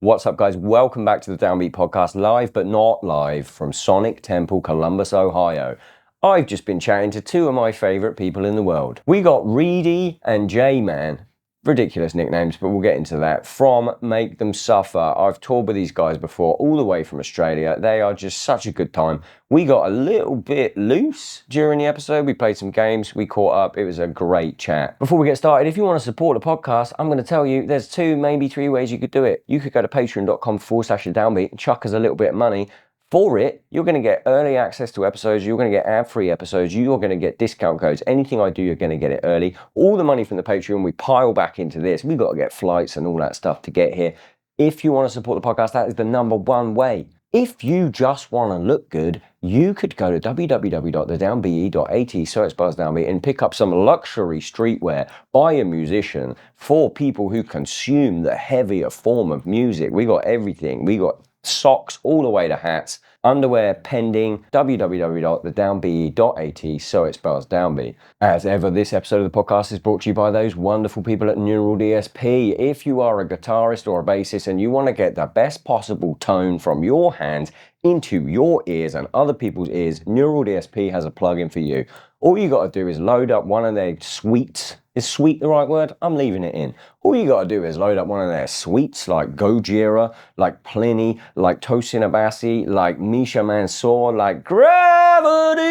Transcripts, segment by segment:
What's up, guys? Welcome back to the Downbeat podcast, live but not live from Sonic Temple, Columbus, Ohio. I've just been chatting to two of my favourite people in the world. We got Reedy and J-Man. Ridiculous nicknames, but we'll get into that. From Make Them Suffer. I've toured with these guys before, all the way from Australia. They are just such a good time. We got a little bit loose during the episode. We played some games, we caught up. It was a great chat. Before we get started, if you want to support the podcast, I'm going to tell you there's 2, maybe 3 ways you could do it. You could go to patreon.com/thedownbeat and chuck us a little bit of money. For it, you're going to get early access to episodes, you're going to get ad-free episodes, you're going to get discount codes. Anything I do, you're going to get it early. All the money from the Patreon, we pile back into this. We've got to get flights and all that stuff to get here. If you want to support the podcast, that is the #1 way. If you just want to look good, you could go to www.thedownbeat.at, so it spells Downbeat, and pick up some luxury streetwear by a musician for people who consume the heavier form of music. We got everything. We got socks all the way to hats, underwear pending, www.thedownbeat.at, so it spells Downbeat. As ever, this episode of the podcast is brought to you by those wonderful people at Neural DSP. If you are a guitarist or a bassist and you want to get the best possible tone from your hands into your ears and other people's ears, Neural DSP has a plugin for you. All you got to do is load up one of their suites. Is sweet the right word? I'm leaving it in. All you got to do is load up one of their suites like Gojira, like Pliny, like Tosin Abassi, like Misha Mansour, like Gravity.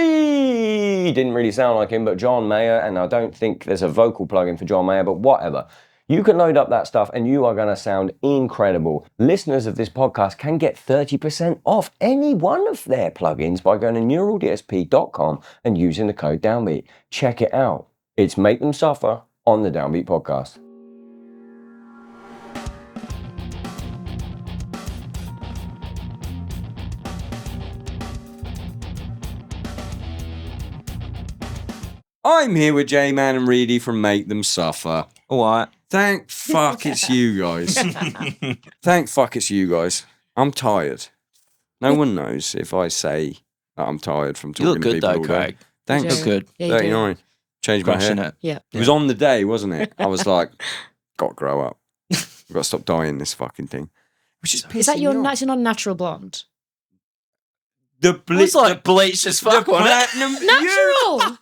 Didn't really sound like him, but John Mayer, and I don't think there's a vocal plugin for John Mayer, but whatever. You can load up that stuff and you are going to sound incredible. Listeners of this podcast can get 30% off any one of their plugins by going to neuraldsp.com and using the code Downbeat. Check it out. It's Make Them Suffer on the Downbeat podcast. I'm here with J-Man and Reedy from Make Them Suffer. All right. Thank fuck it's you guys. Thank fuck it's you guys. I'm tired. No one knows if I say that I'm tired from talking You look to good people though, all day. Craig. Thanks. You look good. Yeah, you do. 39. Changed my hair. Crushing it. Yeah. It was on the day, wasn't it? I was like, got to grow up. We've got to stop dyeing this fucking thing. Which is Is that pissing your me off. not a natural blonde? The It's like bleached as fuck, wasn't it? platinum. Natural!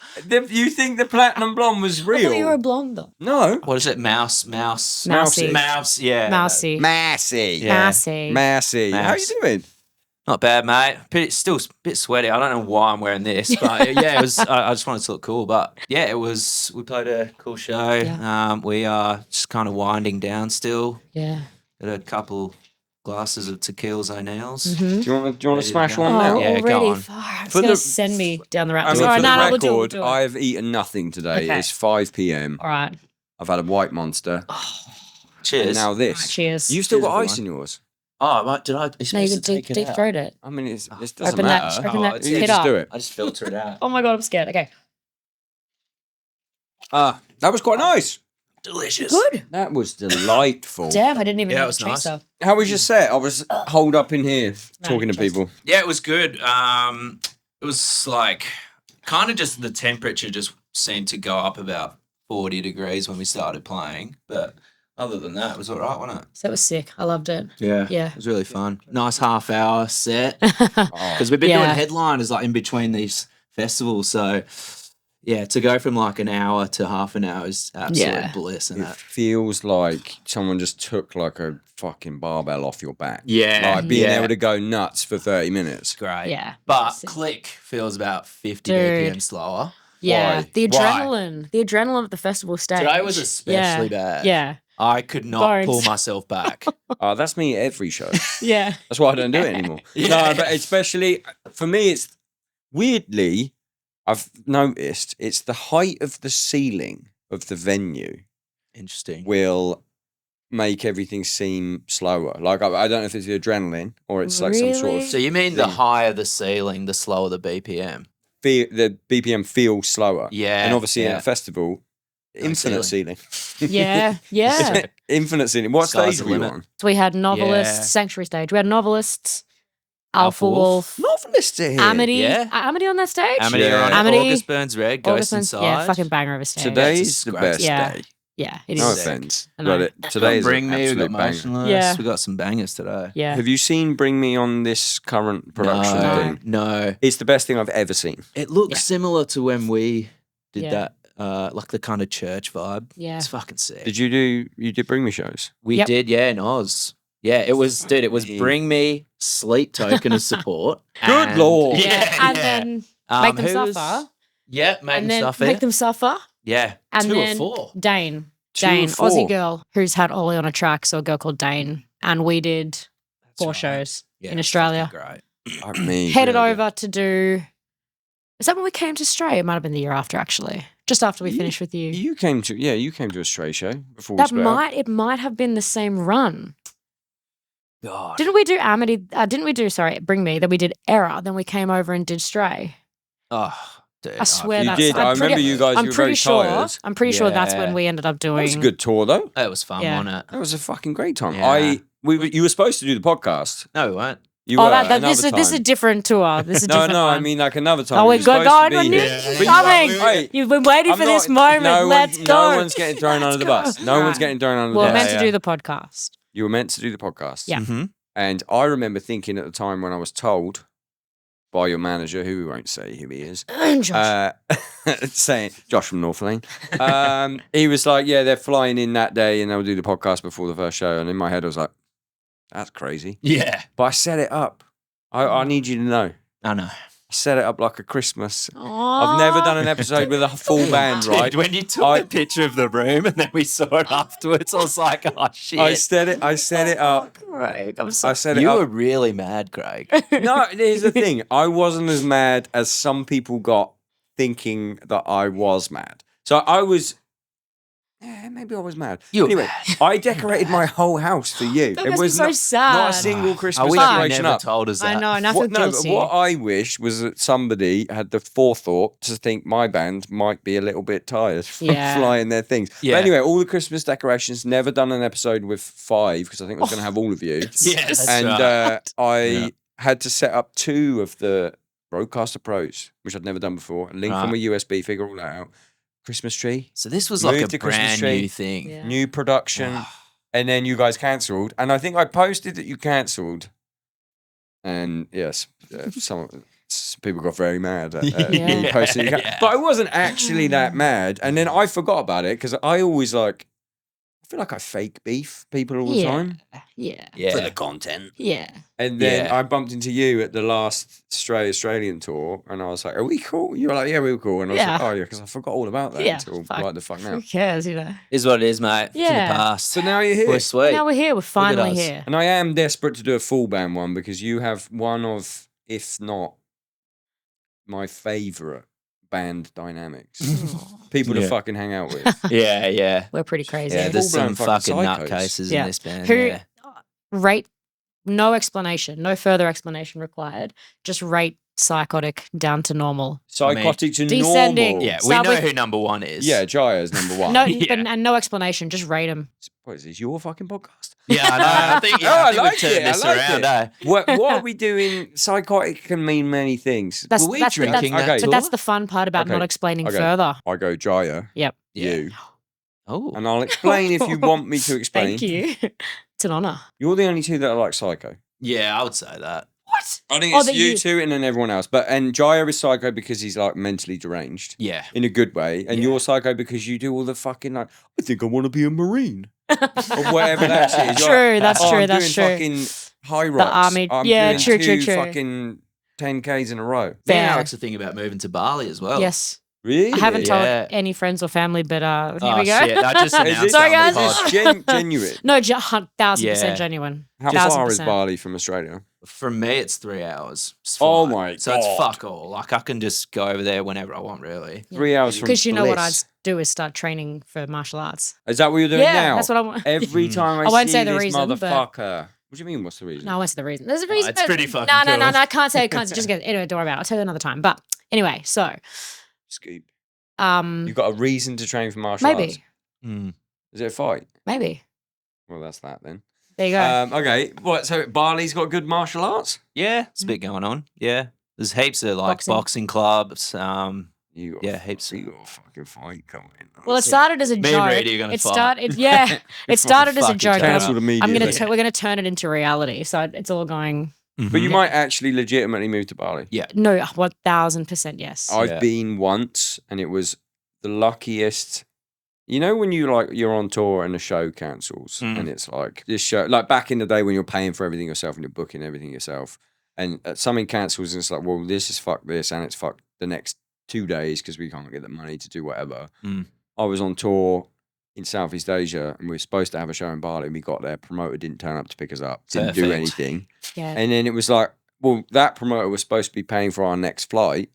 You think the platinum blonde was I real? thought you were a blonde though. No. What is it? Mouse. Mousy. Mouse, yeah. Mousy. Massy. Yeah. Massy. Massy. How Mass. you doing? Not bad, mate. Still a bit sweaty. I don't know why I'm wearing this, but yeah, it was. I just wanted to look cool, but yeah, it was. We played a cool show. Yeah. We are just kind of winding down still. Yeah. Got a couple glasses of tequilas O'Neill's. Mm-hmm. Do you want to smash go. one Oh, now? Yeah, go already? on. Far. It's For going to the- send me down the rat. I mean, All right, for the no, we'll do it, record, we'll do it. I've eaten nothing today. Okay. It's 5 p.m. All right. I've had a white monster. Cheers. And now this. Right, cheers. You still Cheers, got ice everyone. in yours? Oh, mate, did I? No, you can deep throat it. I mean, it doesn't Open matter. that. Open that. it's- You Hit just up. do it. I just filter it out. Oh my god, I'm scared. Okay. That was quite nice. Delicious. Good. That was delightful. Damn, I didn't even Yeah, have it was a nice. chaser. How was your set? I was holed up in here talking to just- people. Yeah, it was good. It was like kind of just the temperature just seemed to go up about 40 degrees when we started playing. But other than that, it was all right, wasn't it? So it was sick. I loved it. Yeah. Yeah. It was really fun. Nice half-hour set. Because we've been Yeah. doing headliners like in between these festivals. So, yeah, to go from like an hour to half an hour is absolute Yeah. bliss. And It that. feels like someone just took like a fucking barbell off your back. Yeah. Like being yeah. able to go nuts for 30 minutes. Great. Yeah. But Sick. click feels about 50 Dude. BPM slower. Yeah. Why? The Why? adrenaline. The adrenaline of the festival stage. Today was especially bad. Yeah. I could not Bones. pull myself back. That's me at every show. Yeah. That's why I don't do it anymore. Yeah. No, but especially for me, it's weirdly, I've noticed it's the height of the ceiling of the venue Interesting. will make everything seem slower. Like, I don't know if it's the adrenaline or it's like some sort Really? of So you mean the thing. higher the ceiling, the slower the BPM? the BPM feels slower. Yeah. And obviously yeah. at a festival, infinite ceiling. Yeah. Yeah. Infinite ceiling. What Sky's stage the were you limit. on? So we had novelists, Yeah. Sanctuary stage. We had novelists, Alpha Alpha Wolf. Wolf, Novelists are here. Amity. Yeah. Amity on that stage? Amity Yeah. are on it. Amity, August Burns Red, Ghost August Burns- Inside. Yeah, fucking banger of a stage. Today's the great. best Yeah. day. Yeah, it No is. offense, I know. but today is Bring an Me, we got absolute banger. Motionless. Yeah. We got some bangers today. Yeah. Have you seen Bring Me on this current production no, thing? no. It's the best thing I've ever seen. It looks Yeah. similar to when we did Yeah. that, like the kind of church vibe. Yeah. It's fucking sick. Did you did Bring Me shows? We Yep. did, yeah, in Oz. Yeah, it was, dude, it was Me. Bring Me, Sleep Token of support. Good and- lord. Yeah. And then make them who was- suffer. Yeah, make and them then suffer. make them suffer. Yeah, And 2 then or 4. Dane. 2 or Dane, 4. Aussie girl who's had Ollie on a track, so a girl called Dane. And we did 4 right. shows Yeah, in it's Australia. fucking great. Fuck me. Headed really. over to do. Is that when we came to Stray? It might have been the year after, actually. Just after we finished with you. You came to a Stray show before we That split up. it might have been the same run. God. Didn't we do Amity? Didn't we do, sorry, Bring Me? Then we did Error. Then we came over and did Stray. Oh, dude. I swear You that's. did. I remember you guys. I'm You were pretty very sure. tired. I'm pretty sure that's when Yeah. we ended up That doing. was a good tour, though. It was fun, Yeah. wasn't it? That was a fucking great time. Yeah. You were supposed to do the podcast. No, we weren't. You Oh, were. this another is this is a time. different tour. This is a No, different no. one. I mean, like another time. Oh, You we're were supposed to going. be When there. this But is you- coming. Hey, You've been waiting I'm for this not- moment. no one- Let's go. No one's getting thrown under the bus. No one's Right. getting thrown under the We're bus. meant to Yeah. do the podcast. You were meant to do the podcast. Yeah. Mm-hmm. And I remember thinking at the time when I was told by your manager, who we won't say who he is, Josh. saying Josh from North Lane. He was like, "Yeah, they're flying in that day, and they'll do the podcast before the first show." And in my head, I was like, "That's crazy." Yeah. But I set it up. I need you to know. I know. I set it up like a Christmas. I've never done an episode with a full band, right? Dude, when you took I- a picture of the room and then we saw it afterwards, I was like, oh, shit. I set it up. Craig, I'm I sorry. set it You up. were really mad, Greg. No, here's the thing. I wasn't as mad as some people got thinking that I was mad. So I was. Yeah, maybe I was mad. You were Anyway, mad. I decorated my whole house for you. That It makes me was so not, sad. not a single I Christmas wish you decoration never up. told us that. I know, and I feel What, no, but guilty. what I wish was that somebody had the forethought to think my band might be a little bit tired from Yeah. flying their things. Yeah. But anyway, all the Christmas decorations, never done an episode with 5 because I think I was going to have all of you. Yes. That's And right. I Yeah. had to set up 2 of the Roadcaster Pros, which I'd never done before. Link from a Right. USB, figure all that out. Christmas tree, So this was Moved like a to Christmas brand tree. new thing. Yeah. new production, and then you guys cancelled. And I think I posted that you cancelled. And yes, some people got very mad at me Yeah. posting. Yeah. But I wasn't actually that mad. And then I forgot about it because I always I feel like I fake beef people all the time Yeah. Yeah. for the content. Yeah. And then Yeah. I bumped into you at the last Stray Australian tour, and I was like, "Are we cool?" You were like, "Yeah, we were cool." And I was like, Yeah. "Oh yeah," because I forgot all about that Yeah, until fuck. right the fuck now. Who cares, you know? Is what it is, mate. It's in Yeah. the past. So now you're here, We're sweet. Now we're here. We're finally us. here. and I am desperate to do a full band one because you have one of, if not my favourite band dynamics. People to Yeah. fucking hang out with. Yeah, yeah. We're pretty crazy. Yeah, there's Full-blown some fucking fucking psychos. nutcases Yeah. in this band. Who Yeah. rate no explanation, no further explanation required. Just rate psychotic down to normal. Psychotic to Descending. normal. Yeah, we Start know with- who number 1 is. Yeah, Jaya's number 1. No, Yeah. and no explanation. Just rate them. What is this, your fucking podcast? Yeah, I know. I think, Oh, I I think like we've turned it, I this like around, it. eh? What are we doing? Psychotic can mean many things. That's Were we that's drinking that's, that but tour? that's the fun part about Okay, not explaining okay. further. I go Jaya, Yep. you, Oh. and I'll explain if you want me to explain. Thank you. It's an honor. You're the only 2 that are like psycho. Yeah, I would say that. What? I think Oh, it's that you you- 2 and then everyone else. And Jaya is psycho because he's like mentally deranged Yeah. in a good way, and Yeah. you're psycho because you do all the fucking like, I think I want to be a marine or whatever that shit is. You're True, like, that's "Oh, true, I'm that's doing true. fucking high rocks. army- I'm yeah, doing true, 2 true. fucking 10Ks in a row. Me and Fair. Alex are thinking about moving to Bali as well. Yes. Really? I haven't told Yeah. any friends or family, but here Oh, we go. shit, I just Is announced this, Sorry, on the guys. pod. is this genuine? No, 1,000% Yeah. genuine. How 1,000%. far is Bali from Australia? From me, it's 3 hours. It's Oh flight. my So it's God. fuck all. Like, I can just go over there whenever I want, really. 3 hours from Because you know what I'd Bliss. do is start training for martial arts. Is that what you're doing Yeah, now? that's what I want. Every time I, I won't see say the this reason, but- motherfucker. What do you mean? What's the reason? No, I won't say the reason. There's a reason. it's but- pretty fucking No, cool. I can't say. Just get anyway. Don't worry about it. I'll tell you another time. But anyway, so Scoop. um, You've got a reason to train for martial arts. maybe, Mm. Is it a fight? maybe Well, that's that then. there you go. Okay. What? So Bali's got good martial arts? Yeah, it's a bit going on. Yeah. There's heaps of like Boxing. boxing clubs. You got Yeah, heaps. You got a fucking fight coming. Well, it started as a Me joke. and Reedy are gonna It fight. started, yeah. It started as a fucking joke. but cancel the I'm media. gonna we're gonna turn it into reality. So it's all going. But you might actually legitimately move to Bali. Yeah. No, 1,000% yes. I've Yeah. been once, and it was the luckiest. You know when you're on tour and a show cancels, and it's like this show, like back in the day when you're paying for everything yourself and you're booking everything yourself, and something cancels, and it's like, well, this is fuck this, and it's fuck the next 2 days because we can't get the money to do whatever. I was on tour in Southeast Asia, and we were supposed to have a show in Bali, and we got there. Promoter didn't turn up to pick us up, didn't do Perfect. anything, Yeah. and then it was like, well, that promoter was supposed to be paying for our next flight,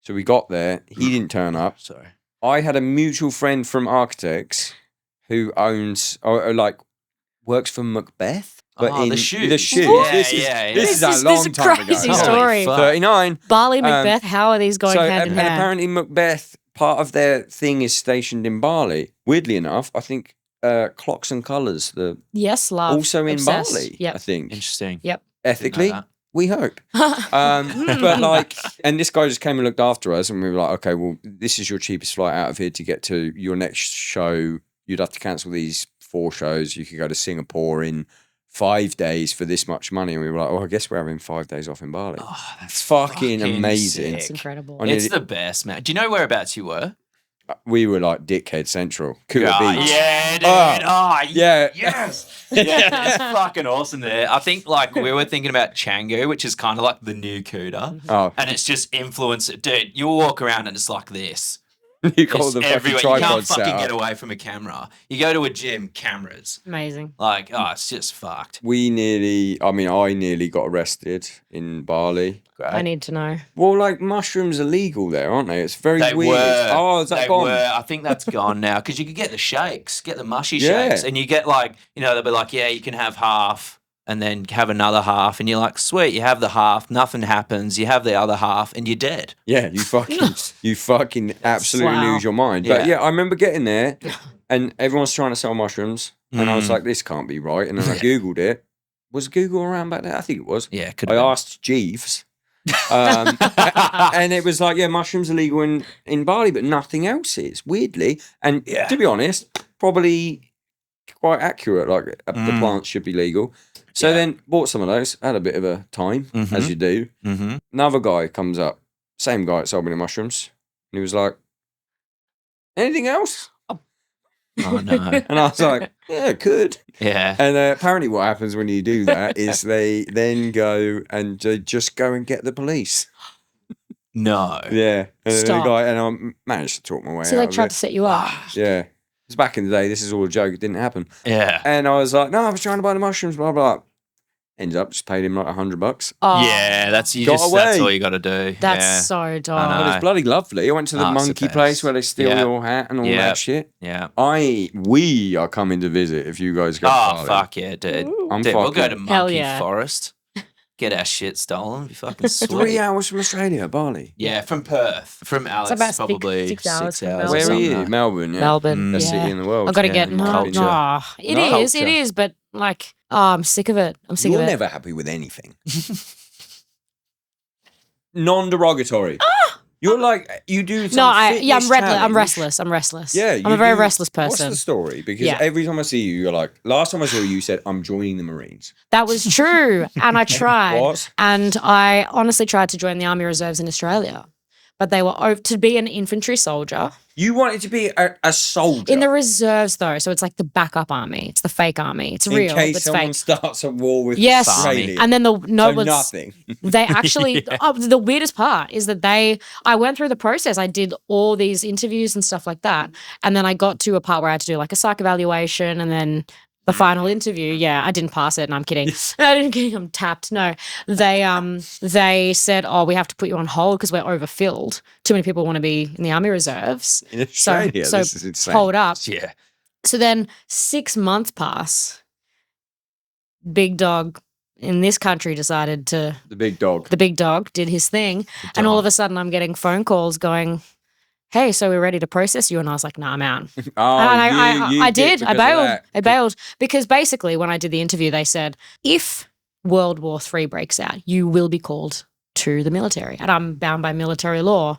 so we got there. He didn't turn up. Sorry. I had a mutual friend from Architects who owns or like works for Macbeth. But Oh, in the shoes. The shoes. Yeah, this yeah. is This a is long a time crazy ago. story. 39. Bali, Macbeth, how are these going So hand in and hand? apparently Macbeth, part of their thing is stationed in Bali. Weirdly enough, I think Clocks and Colours, the Yes, love. also in Obsessed. Bali. I Yep. think Interesting. Yep. ethically, that. we hope. But like, and this guy just came and looked after us, and we were like, okay, well, this is your cheapest flight out of here to get to your next show. You'd have to cancel these 4 shows. You could go to Singapore in 5 days for this much money. And we were like, oh, I guess we're having 5 days off in Bali. Oh, that's It's fucking amazing. It's sick. incredible. I It's nearly- the best, man. Do you know whereabouts you were? We were like Dickhead Central, Cooter Beach. Yeah, dude. Yeah. Yes. Yeah, it's fucking awesome there. I think like we were thinking about Canggu, which is kind of like the new Cooter. Oh, And it's just influenced. Dude, you'll walk around and it's like this. you got all It's the fucking everywhere. You can't tripods fucking set get up. away from a camera. You go to a gym, cameras. Amazing. Like, oh, it's just fucked. I nearly got arrested in Bali. I need to know. Well, like mushrooms are legal there, aren't they? It's very They weird. were. Oh, is that They gone? were. I think that's gone now because you could get the shakes, get the mushy Yeah. shakes, and you get like, they'll be like, yeah, you can have half and then have another half, and you're like, sweet, you have the half, nothing happens. You have the other half, and you're dead. Yeah, you fucking absolutely Wow. lose your mind. But Yeah. yeah, I remember getting there, and everyone's trying to sell mushrooms, and I was Mm. like, this can't be right. And then I googled it. Was Google around back then? I think it was. Yeah, could I asked Jeeves. And it was like, yeah, mushrooms are legal in Bali, but nothing else is, weirdly. And Yeah. to be honest, probably quite accurate. Like the plants should be legal. So Yeah. then bought some of those, had a bit of a time, as you do. Mm-hmm. Another guy comes up, same guy that sold me the mushrooms. And he was like, anything else? Oh no. And I was like, yeah, it could. Yeah. And apparently what happens when you do that is they then go and just go and get the police. No. Yeah. And then Stop. the guy, and I managed to talk my way So out they of tried it. to set you up. Yeah. It's back in the day. This is all a joke. It didn't happen. Yeah. And I was like, no, I was trying to buy the mushrooms, blah, blah. Ended up just paid him like $100. Oh, Yeah, that's Got that's away. all you got to do. That's yeah. so dope. I But know. it's bloody lovely. I went to the Oh, it's the monkey best. place where they steal Yeah. your hat and all Yeah. that shit. Yeah. We are coming to visit if you guys go to Oh Bali. fuck yeah, dude. I'm Dude, we'll go to fucking- Hell Monkey yeah. Forest. Get our shit stolen. Be fucking sweet. 3 hours from Australia, Bali. Yeah, from Perth. From Alex, about it's probably 6 6 hours hours. from or Melbourne. Where are something you? like that. Melbourne, yeah. Melbourne. Best yeah. city in the world. I've got to yeah, get in my no. opinion. It No. is. It is. But like, I'm sick of it. I'm sick You're of it. never happy with anything. Non-derogatory. You're like, you do some No, I'm fitness challenge. I'm restless. Yeah, I'm a very restless person. What's the story? Because Yeah. every time I see you, you're like, last time I saw you, you said, I'm joining the Marines. That was true, and I tried. What? And I honestly tried to join the Army Reserves in Australia, but they were to be an infantry soldier You wanted to be a soldier. in the reserves, though. So it's like the backup army. It's the fake army. It's in real. case It's someone fake. starts a war with Yes. Australia. And then so what's- nothing. They actually, the weirdest part is that I went through the process. I did all these interviews and stuff like that. And then I got to a part where I had to do like a psych evaluation and then the final interview. Yeah, I didn't pass it. And I'm kidding. I didn't kidding. I'm tapped. No, they said, oh, we have to put you on hold because we're overfilled. Too many people want to be in the Army Reserves. In Australia, so this is insane. hold up. Yeah. So then 6 months pass. Big dog in this country decided to, The big dog. the big dog did his thing. And all of a sudden I'm getting phone calls going, hey, so we're ready to process you. And I was like, nah, I'm out. Oh, And you I did. because I of bailed. that. I bailed because basically when I did the interview, they said, if World War III breaks out, you will be called to the military. And I'm bound by military law.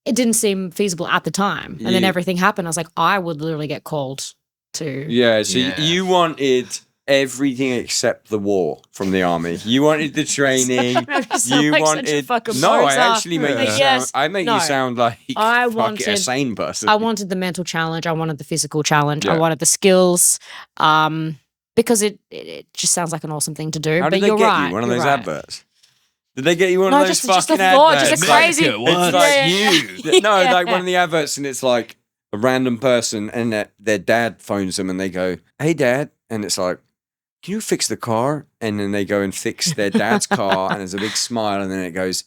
it didn't seem feasible at the time. And then Yeah. everything happened. I was like, I would literally get called to. Yeah, so Yeah. you wanted everything except the war from the army. You wanted the training. You like wanted. such a fucking No, I poser. actually make you But sound. yes, I make no. you sound like I a wanted- sane person. I wanted the mental challenge. I wanted the physical challenge. I Yeah. wanted the skills. Because it just sounds like an awesome thing to do. How but did they you're get right. you? One of you're those right. adverts? Did they get you one No, of those just a fucking thought, adverts? just a crazy. It's like Yeah. No, Yeah. like one of the adverts, and it's like a random person, and their dad phones them, and they go, "Hey, Dad," and it's like, "Can you fix the car?" And then they go and fix their dad's car, and there's a big smile, and then it goes,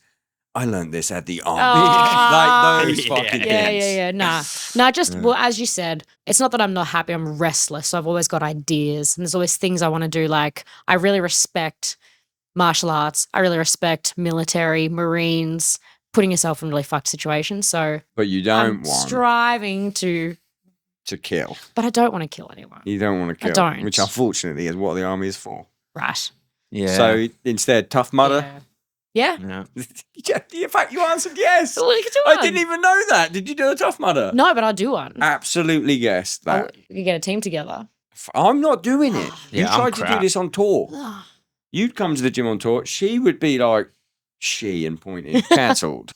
"I learned this at the army." Aw. Like those fucking Yeah, things. yeah, yeah. Nah, just well, as you said, it's not that I'm not happy. I'm restless. So I've always got ideas, and there's always things I want to do. Like I really respect martial arts. I really respect military, Marines, putting yourself in really fucked situations. So But you I'm don't want striving to, to kill. but I don't want to kill anyone. You don't want to kill. don't. Which unfortunately is what the army is for. Right? Yeah. So instead, Tough Mudder. Yeah. yeah. In fact, you answered yes. Look at you I on. didn't even know that. Did you do a Tough Mudder? No, but I'll do one. Absolutely guessed that. We could get a team together. I'm not doing it. Yeah, you I'm tried to do crap. this on tour. You'd come to the gym on tour. She would be like, she and pointing, cancelled.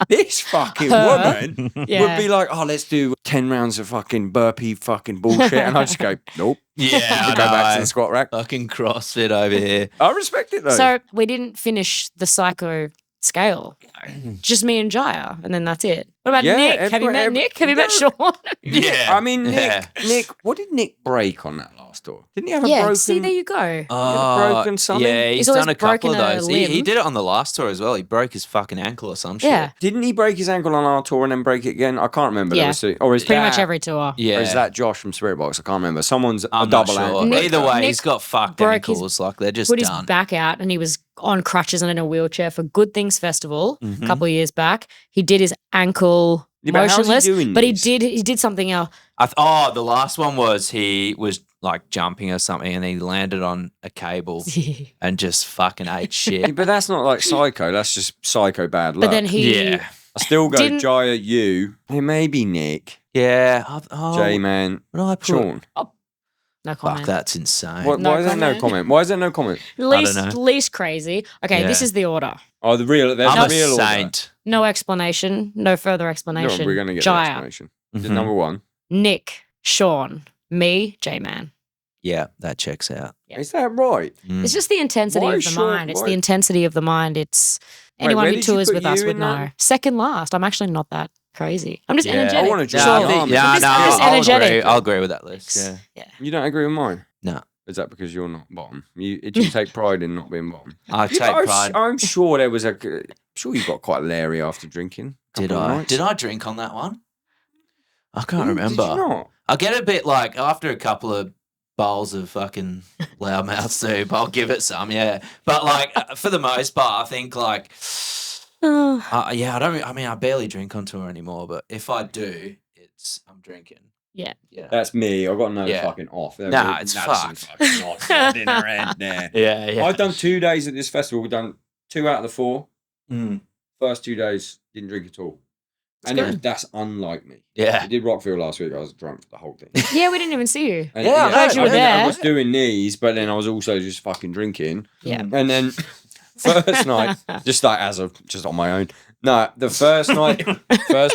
This fucking woman Yeah. would be like, oh, let's do 10 rounds of fucking burpee fucking bullshit. And I just go, nope. Yeah, I Go back to know. the squat rack. Fucking CrossFit over here. I respect it though. So we didn't finish the psycho scale. Just me and Jaya, and then that's it. What about Yeah, Nick? Have you met Nick? Have you met Sean? Yeah. I mean, Yeah. Nick, what did Nick break on that last tour? Didn't he have a Yeah, broken? see, there you go. broken something? Yeah, He's he's always done a couple of broken a those. He limb. did it on the last tour as well. He broke his fucking ankle or some shit. Yeah, Didn't he break his ankle on our tour and then break it again? I can't remember. Yeah. There was two. Or is pretty that, much every tour. Yeah. Or is that Josh from Spirit Box? I can't remember. Someone's I'm a double not sure. ankle. Either way, Nick he's got fucked broke his- ankles. Like they're just Put his done. back out, and he was on crutches and in a wheelchair for Good Things Festival Mhm. a couple of years back. He did his ankle Yeah, but how's he motionless, doing but he these? did something else. The last one was he was like jumping or something and he landed on a cable and just fucking ate Yeah, shit. but that's not like psycho. That's just psycho bad luck. But then he Yeah. I still go didn't- Jaya, you, hey, maybe Nick, Yeah. J-Man, What did I put? Sean. no Fuck, comment. that's insane. Why No is there no comment. comment? Why is there no comment? Least know. least crazy. Okay, this Yeah. is the order. Oh, there's I'm a a real order. saint. No explanation. No further No, explanation. we're going to get the Jaya, explanation. Mhm. Number one. Nick, Sean, me, J-Man. Yeah, that checks out. Yeah. Is that right? Mm. It's just the intensity Why of the Sean- mind. It's why- the intensity of the mind. It's anyone where who did you tours put with us you would in that? know. Second last. I'm actually not that crazy. I'm just Yeah. energetic. I wanna join Yeah, the I think- army. yeah, Just- no, just I'll energetic. agree. I'll agree with that list. Yeah. Yeah. You don't agree with mine? No, Is that because you're not bottom? Do you take pride in not being bottom? I Yeah, take but pride. I'm sure there was I'm sure you got quite leery after drinking. Did Couple of I? nights. Did I drink on that one? I can't remember. Did you not? I get a bit like after a couple of bowls of fucking loudmouth soup, I'll give it some, yeah. But like for the most part, I think like, yeah, I barely drink on tour anymore. But if I do, I'm drinking. Yeah. Yeah. That's me. I got no Yeah. fucking off. Nah, it's fucked. Fucking off dinner end there. Yeah. I've done 2 days at this festival. We've done 2 out of the 4. Mm. First 2 days didn't drink at all. That's And good. that's unlike me. Yeah. I did Rockville last week. I was drunk for the whole thing. Yeah, we didn't even see you. And, Yeah, I heard you were I there. was doing these, but then I was also just fucking drinking. Yeah. And then first night, just like just on my own. No, the first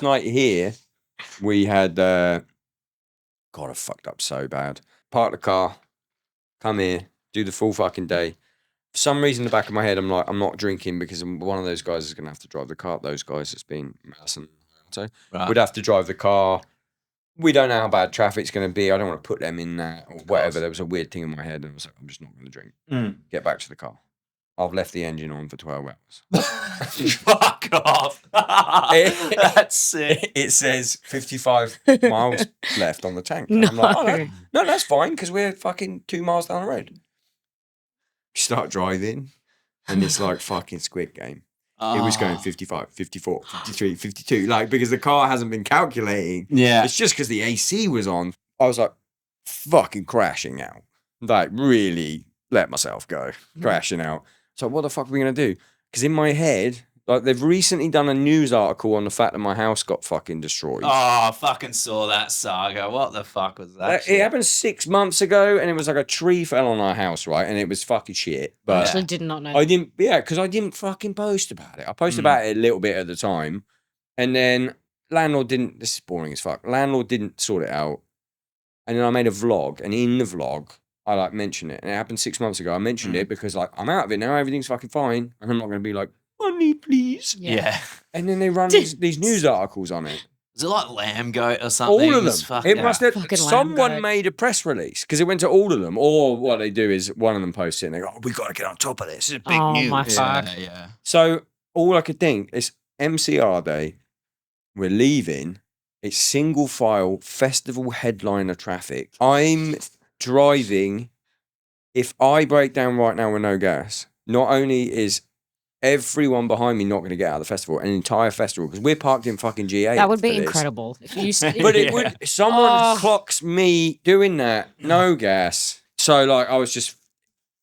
night here, we had. God, I fucked up so bad. Park the car, come here, do the full fucking day. For some reason, in the back of my head, I'm like, I'm not drinking because one of those guys is going to have to drive the car. Those guys that's been Madison, so Right. would have to drive the car. We don't know how bad traffic's going to be. I don't want to put them in that or whatever. There was a weird thing in my head, and I was like, I'm just not going to drink. Mm. Get back to the car. I've left the engine on for 12 hours. Fuck off. That's sick. It says 55 miles left on the tank. And No. I'm like, oh, no, that's fine because we're fucking 2 miles down the road. You start driving, and it's like fucking Squid Game. It was going 55, 54, 53, 52. Like, because the car hasn't been calculating. Yeah. It's just because the AC was on. I was like, fucking crashing out. Like, really let myself go, crashing out. So, what the fuck are we going to do? Because in my head, Like, they've recently done a news article on the fact that my house got fucking destroyed. Oh, I fucking saw that saga. What the fuck was that? It happened 6 months ago, and it was like a tree fell on our house, right? And it was fucking shit. I But actually did not know. I didn't, because I didn't fucking post about it. I posted about it a little bit at the time, and then landlord didn't. This is boring as fuck. Landlord didn't sort it out, and then I made a vlog, and in the vlog, I like mentioned it, and it happened 6 months ago. I mentioned it because like I'm out of it now. Everything's fucking fine, and I'm not going to be like money, please. Yeah. And then they run these news articles on it. Is it like lamb goat or something? All of them. It's It must have. Fucking Someone Lambo. made a press release because it went to all of them. Or what they do is one of them posts it and they go, "Oh, we got to get on top of this. This is big Oh, news." my fuck. Yeah. So all I could think is MCR day. We're leaving. It's single file festival headliner traffic. I'm driving. If I break down right now with no gas, not only is everyone behind me not going to get out of the festival, an entire festival, because we're parked in fucking G8. That would be for this. incredible. If you But it would. Someone Oh. clocks me doing that. No gas. So like I was just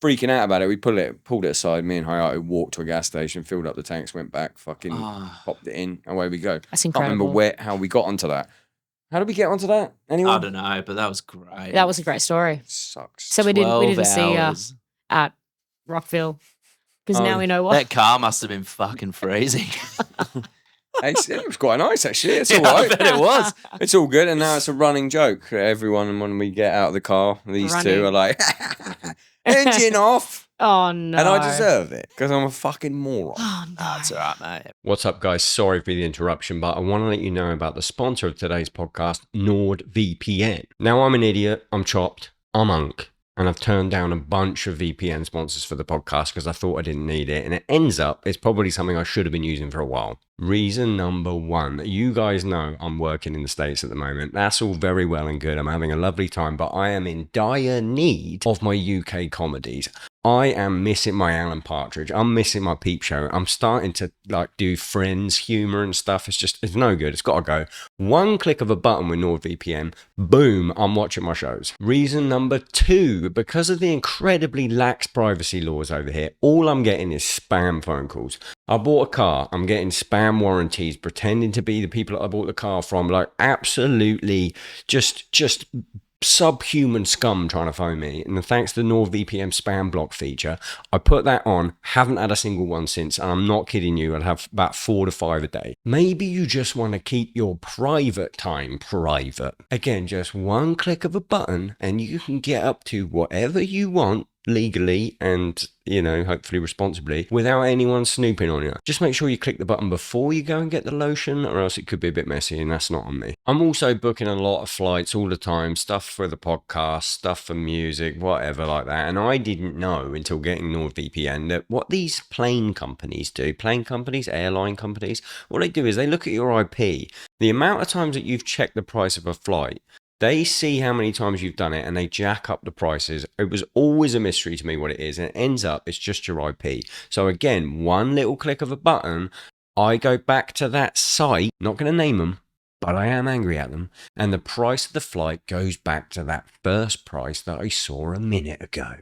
freaking out about it. We pulled it aside. Me and Hayato walked to a gas station, filled up the tanks, went back, fucking popped it in, away we go. That's Can't remember incredible. how we got onto that. How did we get onto that? Anyone? I don't know, but that was great. That was a great story. Sucks. So we didn't see hours. at Rockville because Oh, now we know what. That car must have been fucking freezing. It was quite nice actually. It's Yeah, all I right. bet it was. It's all good, and now it's a running joke. Everyone, when we get out of the car, these two Running. are like, engine off. Oh no! And I deserve it because I'm a fucking moron. Oh no! That's all right, mate. What's up, guys? Sorry for the interruption, but I want to let you know about the sponsor of today's podcast, NordVPN. Now, I'm an idiot, I'm chopped, I'm unk, and I've turned down a bunch of VPN sponsors for the podcast because I thought I didn't need it, and it ends up it's probably something I should have been using for a while. Reason number one, you guys know I'm working in the States at the moment. That's all very well and good. I'm having a lovely time, but I am in dire need of my UK comedies. I am missing my Alan Partridge. I'm missing my Peep Show. I'm starting to like do Friends humor and stuff. It's no good. It's got to go. One click of a button with NordVPN, boom, I'm watching my shows. Reason number two, because of the incredibly lax privacy laws over here, all I'm getting is spam phone calls. I bought a car. I'm getting spam warranties, pretending to be the people that I bought the car from, like absolutely just subhuman scum trying to phone me. And thanks to the NordVPN spam block feature, I put that on, haven't had a single one since, and I'm not kidding you, I'd have about 4 to 5 a day. Maybe you just want to keep your private time private. Again, just one click of a button and you can get up to whatever you want legally and, you know, hopefully responsibly without anyone snooping on you. Just make sure you click the button before you go and get the lotion, or else it could be a bit messy, and that's not on me. I'm also booking a lot of flights all the time, stuff for the podcast, stuff for music, whatever like that. And I didn't know until getting NordVPN that what these plane companies, airline companies, what they do is they look at your IP, the amount of times that you've checked the price of a flight. They see how many times you've done it and they jack up the prices. It was always a mystery to me what it is, and it ends up it's just your IP. So again, one little click of a button, I go back to that site, not going to name them, but I am angry at them, and the price of the flight goes back to that first price that I saw a minute ago.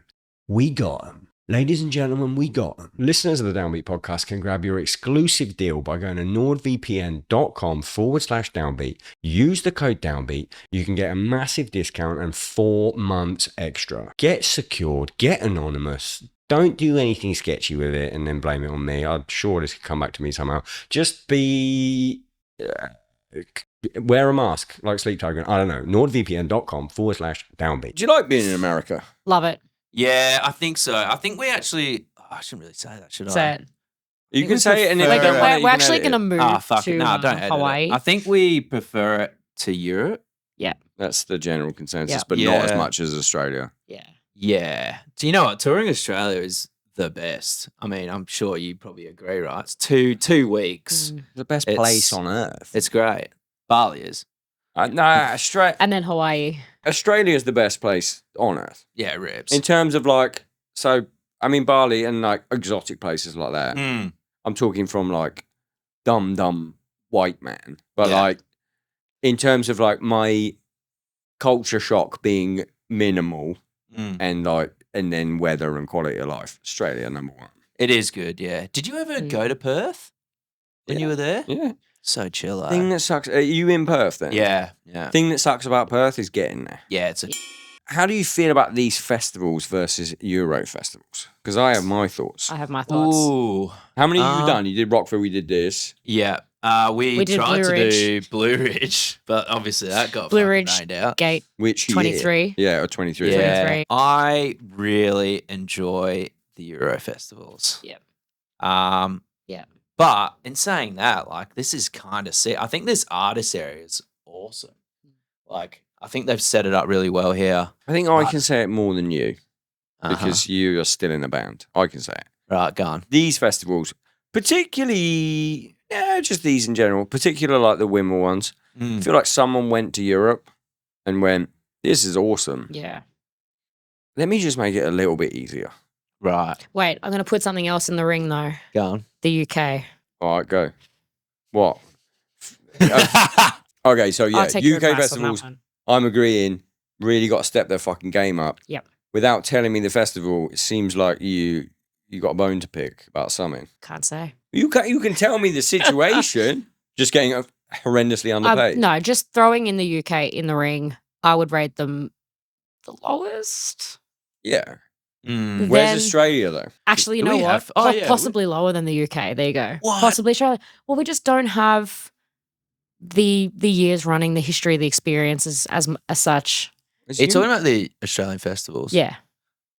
We got them. Ladies and gentlemen, we got them. Listeners of the Downbeat podcast can grab your exclusive deal by going to nordvpn.com/downbeat. Use the code downbeat. You can get a massive discount and 4 months extra. Get secured, get anonymous. Don't do anything sketchy with it and then blame it on me. I'm sure this could come back to me somehow. Just be... wear a mask like Sleep Token. I don't know. nordvpn.com/downbeat. Do you like being in America? Love it. Yeah, I think so. I think we actually... I shouldn't really say that, should I? Say it. You can say it, and if prefer- you don't want it, you We're can actually edit going to it. move Fuck to it. No, don't edit Hawaii. it. I think we prefer it to Europe. That's the general consensus, Yeah. but not as Yeah. much as Australia. Yeah. Yeah. Do you know what? Touring Australia is the best. I mean, I'm sure you probably agree, right? It's two weeks. Mm. The best It's- place on earth. It's great. Bali is. No, Australia And then Hawaii. is the best place on earth Yeah, ribs. in terms of like. So I mean, Bali and like exotic places like that. Mm. I'm talking from like dumb white man, but Yeah. like in terms of like my culture shock being minimal Mm. and then weather and quality of life, Australia number one. It is good, yeah. Did you ever Mm. go to Perth? when you were there? Yeah. So chill, Thing that sucks. Are you in Perth then? Yeah. Thing that sucks about Perth is getting there. Yeah, it's a How do you feel about these festivals versus Euro festivals? Because I have my thoughts. I have my thoughts. Ooh. How many have you done? You did Rockville, we did this. Yeah. We did tried Blue to Ridge. do Blue Ridge, but obviously that got Blue fucking Ridge rained out. Gate Which year? 23. Yeah, or 23. Yeah. 23. I really enjoy the Euro festivals. Yep. Yeah. But in saying that, like, this is kind of sick. I think this artist area is awesome. Like, I think they've set it up really well here. I think I can say it more than you Uh-huh. because you are still in a band. I can say it. Right, go on. These festivals, particularly, just these in general, particularly like the Wimmer ones, I feel like someone went to Europe and went, this is awesome. Yeah. Let me just make it a little bit easier. Right. Wait, I'm going to put something else in the ring though. Go on. The UK. All right, go. What? Okay, so yeah, I'll take your UK advice on that festivals, one. I'm agreeing, really got to step their fucking game up. Yep. Without telling me the festival, it seems like you got a bone to pick about something. Can't say. You can tell me the situation, just getting horrendously underpaid. No, just throwing in the UK in the ring, I would rate them the lowest. Yeah. Mm. Where's Then- Australia though? Actually, you Do know we what? have- oh, yeah, Possibly lower than the UK. There you go. What? Possibly Australia. Well, we just don't have the years running, the history, the experiences as such. It's Are you talking about the Australian festivals? Yeah.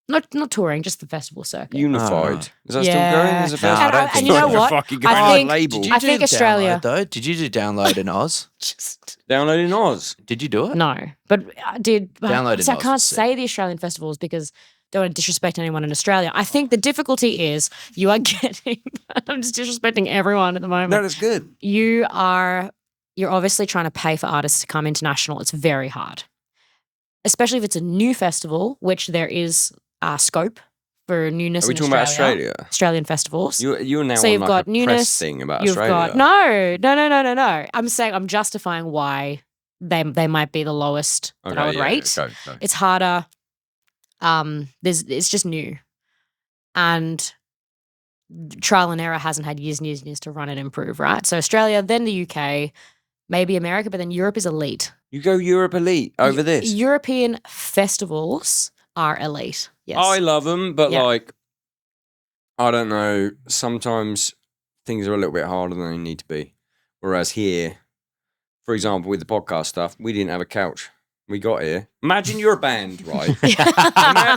Not touring, just the festival circuit. Unified. Is that still Yeah. going as a No, festival? I don't and think you know so. what? Fucking I going think- label. Did you I do think the Australia- download, though? Did you do download in Oz? Just Download in Oz. Did you do it? no, but I did. Download in so I Oz can't was sick. say the Australian festivals because don't want to disrespect anyone in Australia. I think the difficulty is you are getting. I'm just disrespecting everyone at the moment. No, that's good. You're obviously trying to pay for artists to come international. It's very hard, especially if it's a new festival, which there is scope for newness. Are we in talking about Australia. Australia? Australian festivals. You're now So on you've like got a newness, press thing about You've Australia. got no. I'm saying I'm justifying why they might be the lowest that I would rate. Go. It's harder. It's just new, and trial and error hasn't had years and years and years to run and improve, right? So Australia, then the UK, maybe America, but then Europe is elite. You go Europe elite over this. European festivals are elite. Yes. I love them, but Yeah. like, I don't know. Sometimes things are a little bit harder than they need to be. Whereas here, for example, with the podcast stuff, we didn't have a couch. We got here. Imagine you're a band, right?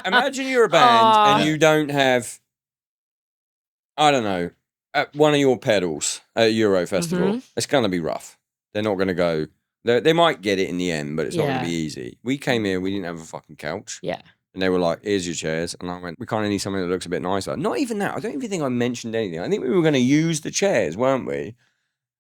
Imagine you're a band Aw. and you don't have, I don't know, one of your pedals at Euro Festival. Mhm. It's going to be rough. They're not going to go. They might get it in the end, but it's not going Yeah. to be easy. We came here, we didn't have a fucking couch. Yeah. And they were like, here's your chairs. And I went, we kind of need something that looks a bit nicer. Not even that. I don't even think I mentioned anything. I think we were going to use the chairs, weren't we?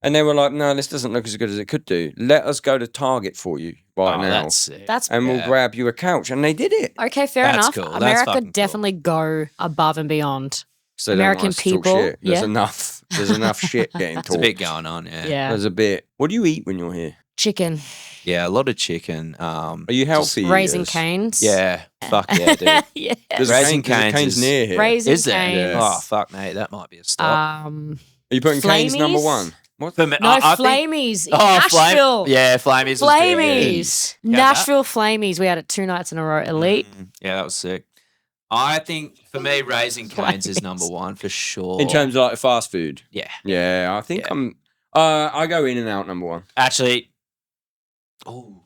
And they were like, no, this doesn't look as good as it could do. Let us go to Target for you right Oh, now. that's sick. That's And we'll Yeah. grab you a couch. And they did it. okay. Fair That's enough. cool. That's America fucking cool. definitely go above and beyond. So they don't American want us to talk people, shit. There's yeah. enough. There's enough shit getting It's a talked. bit going on, yeah. Yeah. There's a bit. What do you eat when you're here? Chicken, Yeah, a lot of chicken. Are you healthy? Raising eaters? Canes. Yeah, fuck yeah, dude. yeah. There's Raising there's Cane's Cane's is- near here. Raising Is there? Canes. Yeah. Oh, fuck, mate, that might be a stop. Are you putting Cane's number Flamies? one? What? For me- No, I think- Flamies. Oh, Nashville. Yeah, Flamies. was good. Flamies. Yeah, that- Nashville Flamies. We had it 2 nights in a row. Elite. Yeah, that was sick. I think for me, Raising Cane's is Flamies. number one for sure. In terms of like fast food? yeah, Yeah, I think Yeah. I'm. I go in and out number one. actually, oh,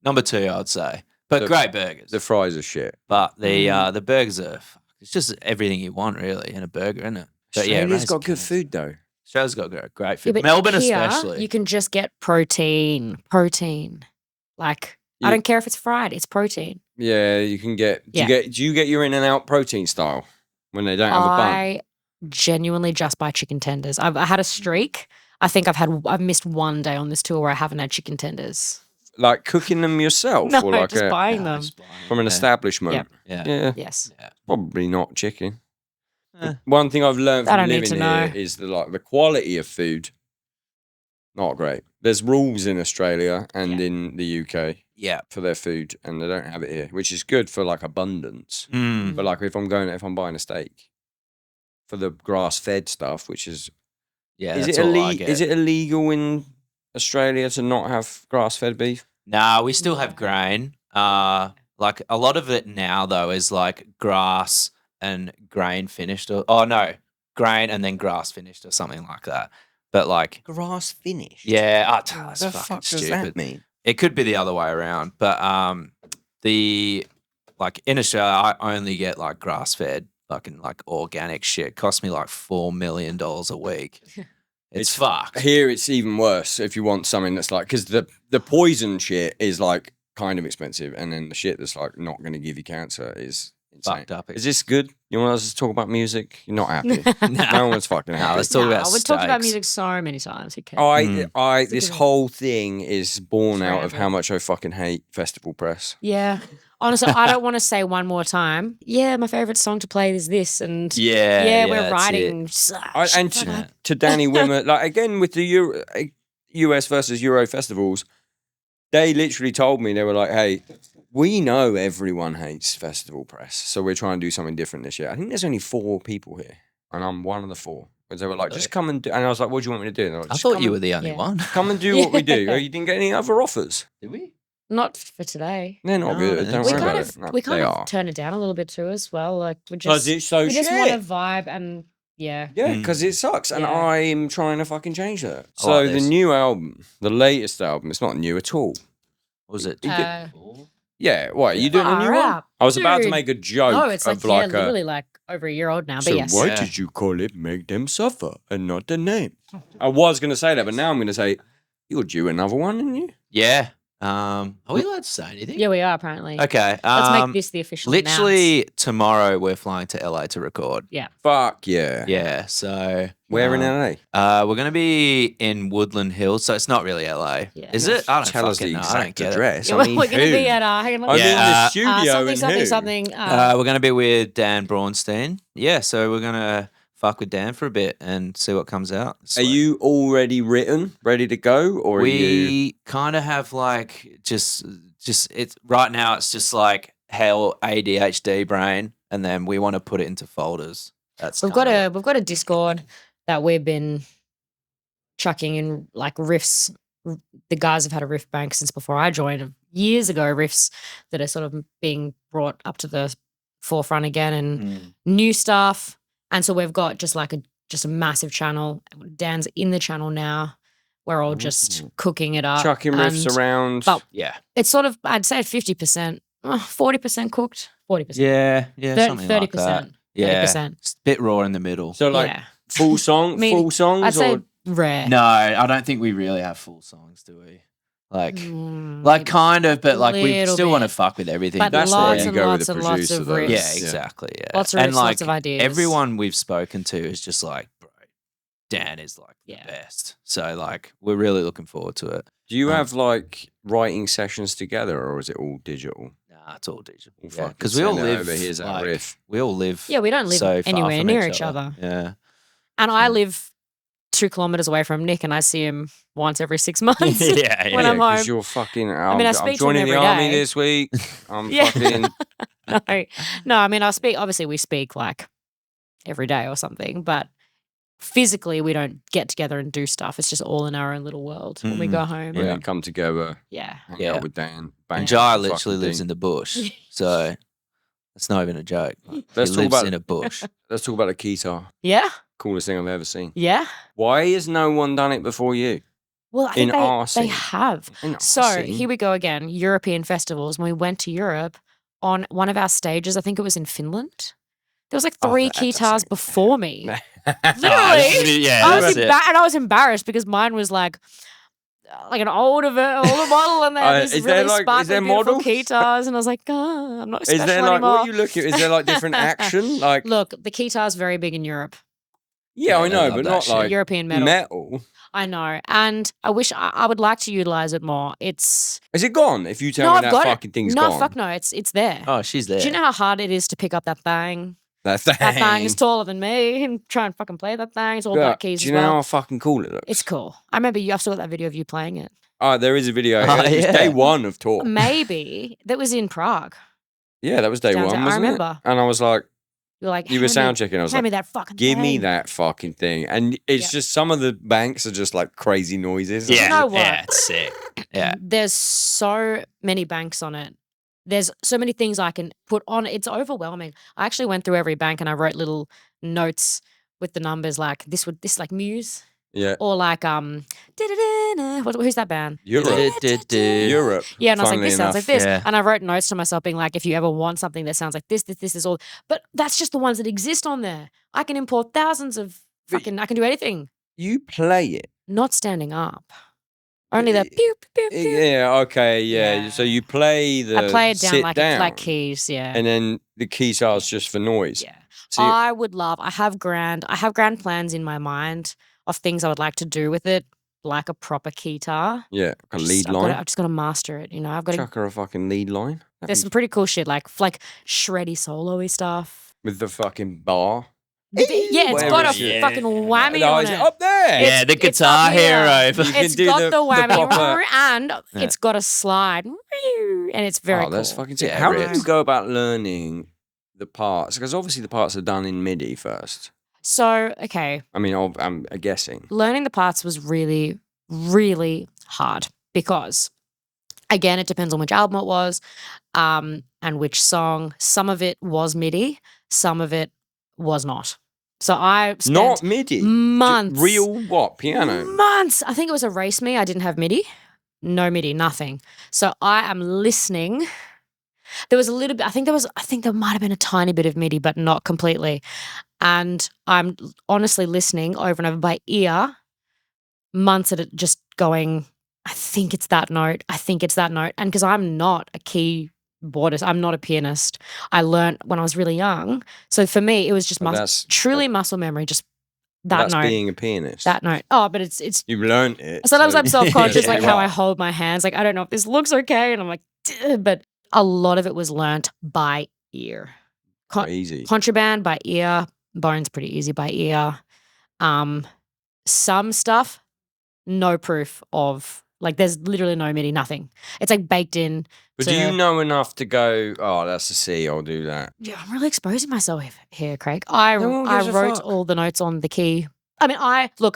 number two, I'd say. But The- great burgers. The fries are shit. But the burgers are. It's just everything you want, really, in a burger, isn't it? But yeah, Australia's Raising got good Cane's. food though. Australia's got great Yeah, food. but Melbourne, here, especially. You can just get protein. Like, I You- don't care if it's fried. It's protein. Yeah, you can get. Do Yeah. you get your in and out protein style when they don't have a bun? I genuinely just buy chicken tenders. I had a streak. I think I've missed one day on this tour where I haven't had chicken tenders. Like cooking them yourself, No, or like just buying them. from an establishment. Yep. Yeah. Yeah, Yes. probably not chicken. Eh. One thing I've learned I from don't need living to know. here is the quality of food. Not great. There's rules in Australia and in the UK Yeah. for their food, and they don't have it here, which is good for like abundance. Mm. But like if I'm buying a steak for the grass fed stuff, which is Yeah, Is that's it all I get. is it illegal in Australia to not have grass-fed beef? Nah, we still have grain. Like a lot of it now though is like grass and grain finished. Oh no, grain and then grass finished or something like that. But like, Grass finished. yeah, that's The fucking fuck does stupid. that mean? It could be the other way around, but the like in Australia, I only get like grass fed, fucking like organic shit. It costs me like $4 million a week. It's fucked. Here it's even worse if you want something that's like, because the poison shit is like kind of expensive, and then the shit that's like not going to give you cancer is insane. Fucked up. Is this good? You want us to talk about music? You're not happy. No one's fucking happy. let's talk about We've talked about steaks. music so many times. Who cares? This good one. whole thing is born out of Forever. how much I fucking hate festival press. Yeah. Honestly, I don't want to say one more time. Yeah, my favorite song to play is this, and Yeah, we're that's writing. And to Danny Wimmer, like again with the US versus Euro festivals, they literally told me, they were like, "Hey, we know everyone hates festival press, so we're trying to do something different this year." I think there's only 4 people here, and I'm one of the 4. Because they were like, "Just come and do," and I was like, "What do you want me to do?" And they were like, I "Just thought come you and- were the only Yeah. one. come and do what we do." Oh, you didn't get any other offers? Did we? Not for today. They're not No, good. they Don't We worry kind about of it. No, we kind they of are. turn it down a little bit too as well. Like we Because just it's so we shit. just want to vibe and yeah. Yeah, because it sucks, and Yeah. I'm trying to fucking change that. I So like the this. new album, the latest album, it's not new at all. What was it? Yeah, what, are you doing a new Far one? out, I was about to dude. make a joke No, it's of like, like literally like over a year old now. so But yes, why Yeah. did you call it Make Them Suffer and not the name? I was going to say that, but now I'm going to say, you're due another one, didn't you? Yeah. Are we allowed to say anything? yeah, we are apparently. Okay. Let's make this the official. Literally tomorrow we're flying to LA to record. Fuck yeah. Yeah. So Where in LA? we're gonna be in Woodland Hills, so it's not really LA. Yeah. Is it? I don't Tell us fucking the know. I don't exact get it. address. Yeah, I mean, we're gonna who? be at hang on, I'm Yeah, in the studio something, and something, who? something. We're gonna be with Dan Braunstein. Yeah, so we're gonna fuck with Dan for a bit and see what comes out. Are you already written, ready to go, or are you? We kind of have like just it's right now. It's just like hell ADHD brain, and then we want to put it into folders. That's we've got a Discord that we've been chucking in like riffs. The guys have had a riff bank since before I joined years ago. Riffs that are sort of being brought up to the forefront again, and new stuff. And so we've got just a massive channel. Dan's in the channel now. We're all just cooking it up, chucking riffs and- around? but yeah, It's sort of, I'd say 50%, 40% cooked, 40%. yeah, something like 30%. that. Yeah, 30%. it's a bit raw in the middle. So like yeah. full song, Meaning- full songs, I'd say or rare. No, I don't think we really have full songs, do we? Like Maybe kind of, but like we little still want to bit. fuck with everything. But That's where lots you and go with lots the and lots producer, of though. riffs. Yeah, Yeah. exactly. Yeah, Lots of and riffs, like lots of ideas. everyone we've spoken to is just like, bro, Dan is like Yeah. the best. So like, we're really looking forward to it. do you have like writing sessions together, or is it all digital? Nah, it's all digital. Well, Yeah, fucking because we all send it live. over, here's our like, riff. We all live. Yeah, we don't live so far anywhere from near each other. Yeah. And I live 2 kilometers away from Nick, and I see him once every 6 months. Yeah, when I'm because home. you're fucking. I mean, I I'm speak to him joining the every army day. this week. I'm Yeah. fucking. No, I mean, obviously we speak like every day or something, but physically we don't get together and do stuff. It's just all in our own little world when we Mm. go home. Yeah, Yeah. come together, Yeah. hang Yeah. out with Dan. Bang And Jai out the literally fucking lives thing. in the bush. So it's not even a joke. Like, Let's he talk lives about- in a bush. Let's talk about the Keytar. Yeah. Coolest thing I've ever seen. Yeah. Why has no one done it before you? Well, I think In our they scene. have. In our So scene. here we go again. European festivals. When we went to Europe on one of our stages, I think it was in Finland. There was like Oh, 3 that doesn't Keytars count. before me. Oh, Literally. yeah, I was that's it. and I was embarrassed because mine was like an older model, and they had Is these there, really like- is sparkly, there beautiful models? Keytars, and I was like, oh, I'm not Is special there like anymore. what are you looking? Is there like different action? Like Look, the Keytar's very big in Europe. yeah, I they know, love but that not shit. like European metal. metal. I know, and I wish I would like to utilize it more. It's Is it gone? If you tell no, me I've that got fucking it. thing's No, gone. fuck no, it's there. Oh, she's there. Do you know how hard it is to pick up that thing? That thing. That thing is taller than me, and try and fucking play that thing. It's all black keys Do as you know well. how fucking cool it looks? It's cool. I remember I've still got that video of you playing it. Oh, there is a video. Oh, It was yeah. day one of tour. Maybe that was in Prague. Yeah, that was day Sounds one, like- I wasn't remember. it? And I was like, You're like, You were "Hand me- sound checking. I was hand me like, that fucking give me thing." that fucking thing. And it's Yeah. just some of the banks are just like crazy noises. Yeah, You know what? yeah, it's sick. Yeah, There's so many banks on it. There's so many things I can put on it. It's overwhelming. I actually went through every bank and I wrote little notes with the numbers like this like Muse Yeah. or like who's that band? Europe. Europe. Yeah, and I was like, funnily this sounds like enough. this. Yeah. And I wrote notes to myself being like, if you ever want something that sounds like this is all. But that's just the ones that exist on there. I can import thousands of But- I can do anything. You play it. Not standing up. Only the pew, pew, pew, pew. Yeah, okay, yeah. Yeah. So you play the I play it down sit like down, like keys, yeah. and then the keytar's just for noise. Yeah. So I would love I have grand plans in my mind of things I would like to do with it, like a proper keytar. yeah, a Just- lead I've line. I've just got to master it, you know. I've got to Chuck her a fucking lead line. That'd there's be- some pretty cool shit like shreddy solo-y stuff. with the fucking bar. Yeah, it's Whatever got a shit. fucking whammy No, on is it. up there? yeah, the it's up guitar here. hero. You can It's do got the the whammy proper- and it's got a slide. And it's very Oh, that's cool. fucking sick. Yeah, How it do you is. go about learning the parts? Because obviously the parts are done in MIDI first. So, okay, I mean, I'm guessing. learning the parts was really, really hard because, again, it depends on which album it was and which song. Some of it was MIDI, some of it was not. So I spent Not MIDI. months. Real what? Piano. Months. I think it was Erase Me. I didn't have MIDI. No MIDI, nothing. So I am listening. There was a little bit, I think there might have been a tiny bit of MIDI, but not completely. And I'm honestly listening over and over by ear, months at it, just going, I think it's that note. I think it's that note. And because I'm not a keyboardist, I'm not a pianist. I learned when I was really young. So for me, it was just But that's- truly muscle memory, just that That's note. being a pianist. That note. Oh, but it's You've learned it. sometimes so- I'm self-conscious, like how I Yeah. hold my hands. Like, I don't know if this looks okay. And I'm like, "Duh," but a lot of it was learnt by ear. Crazy. Contraband by ear. Bones pretty easy by ear. Some stuff, no proof of. Like, there's literally no MIDI, nothing. It's like baked in. But to- do you know enough to go, oh, that's a C, I'll do that? Yeah, I'm really exposing myself here, Craig. I No one gives a wrote fuck. all the notes on the key. I mean, I know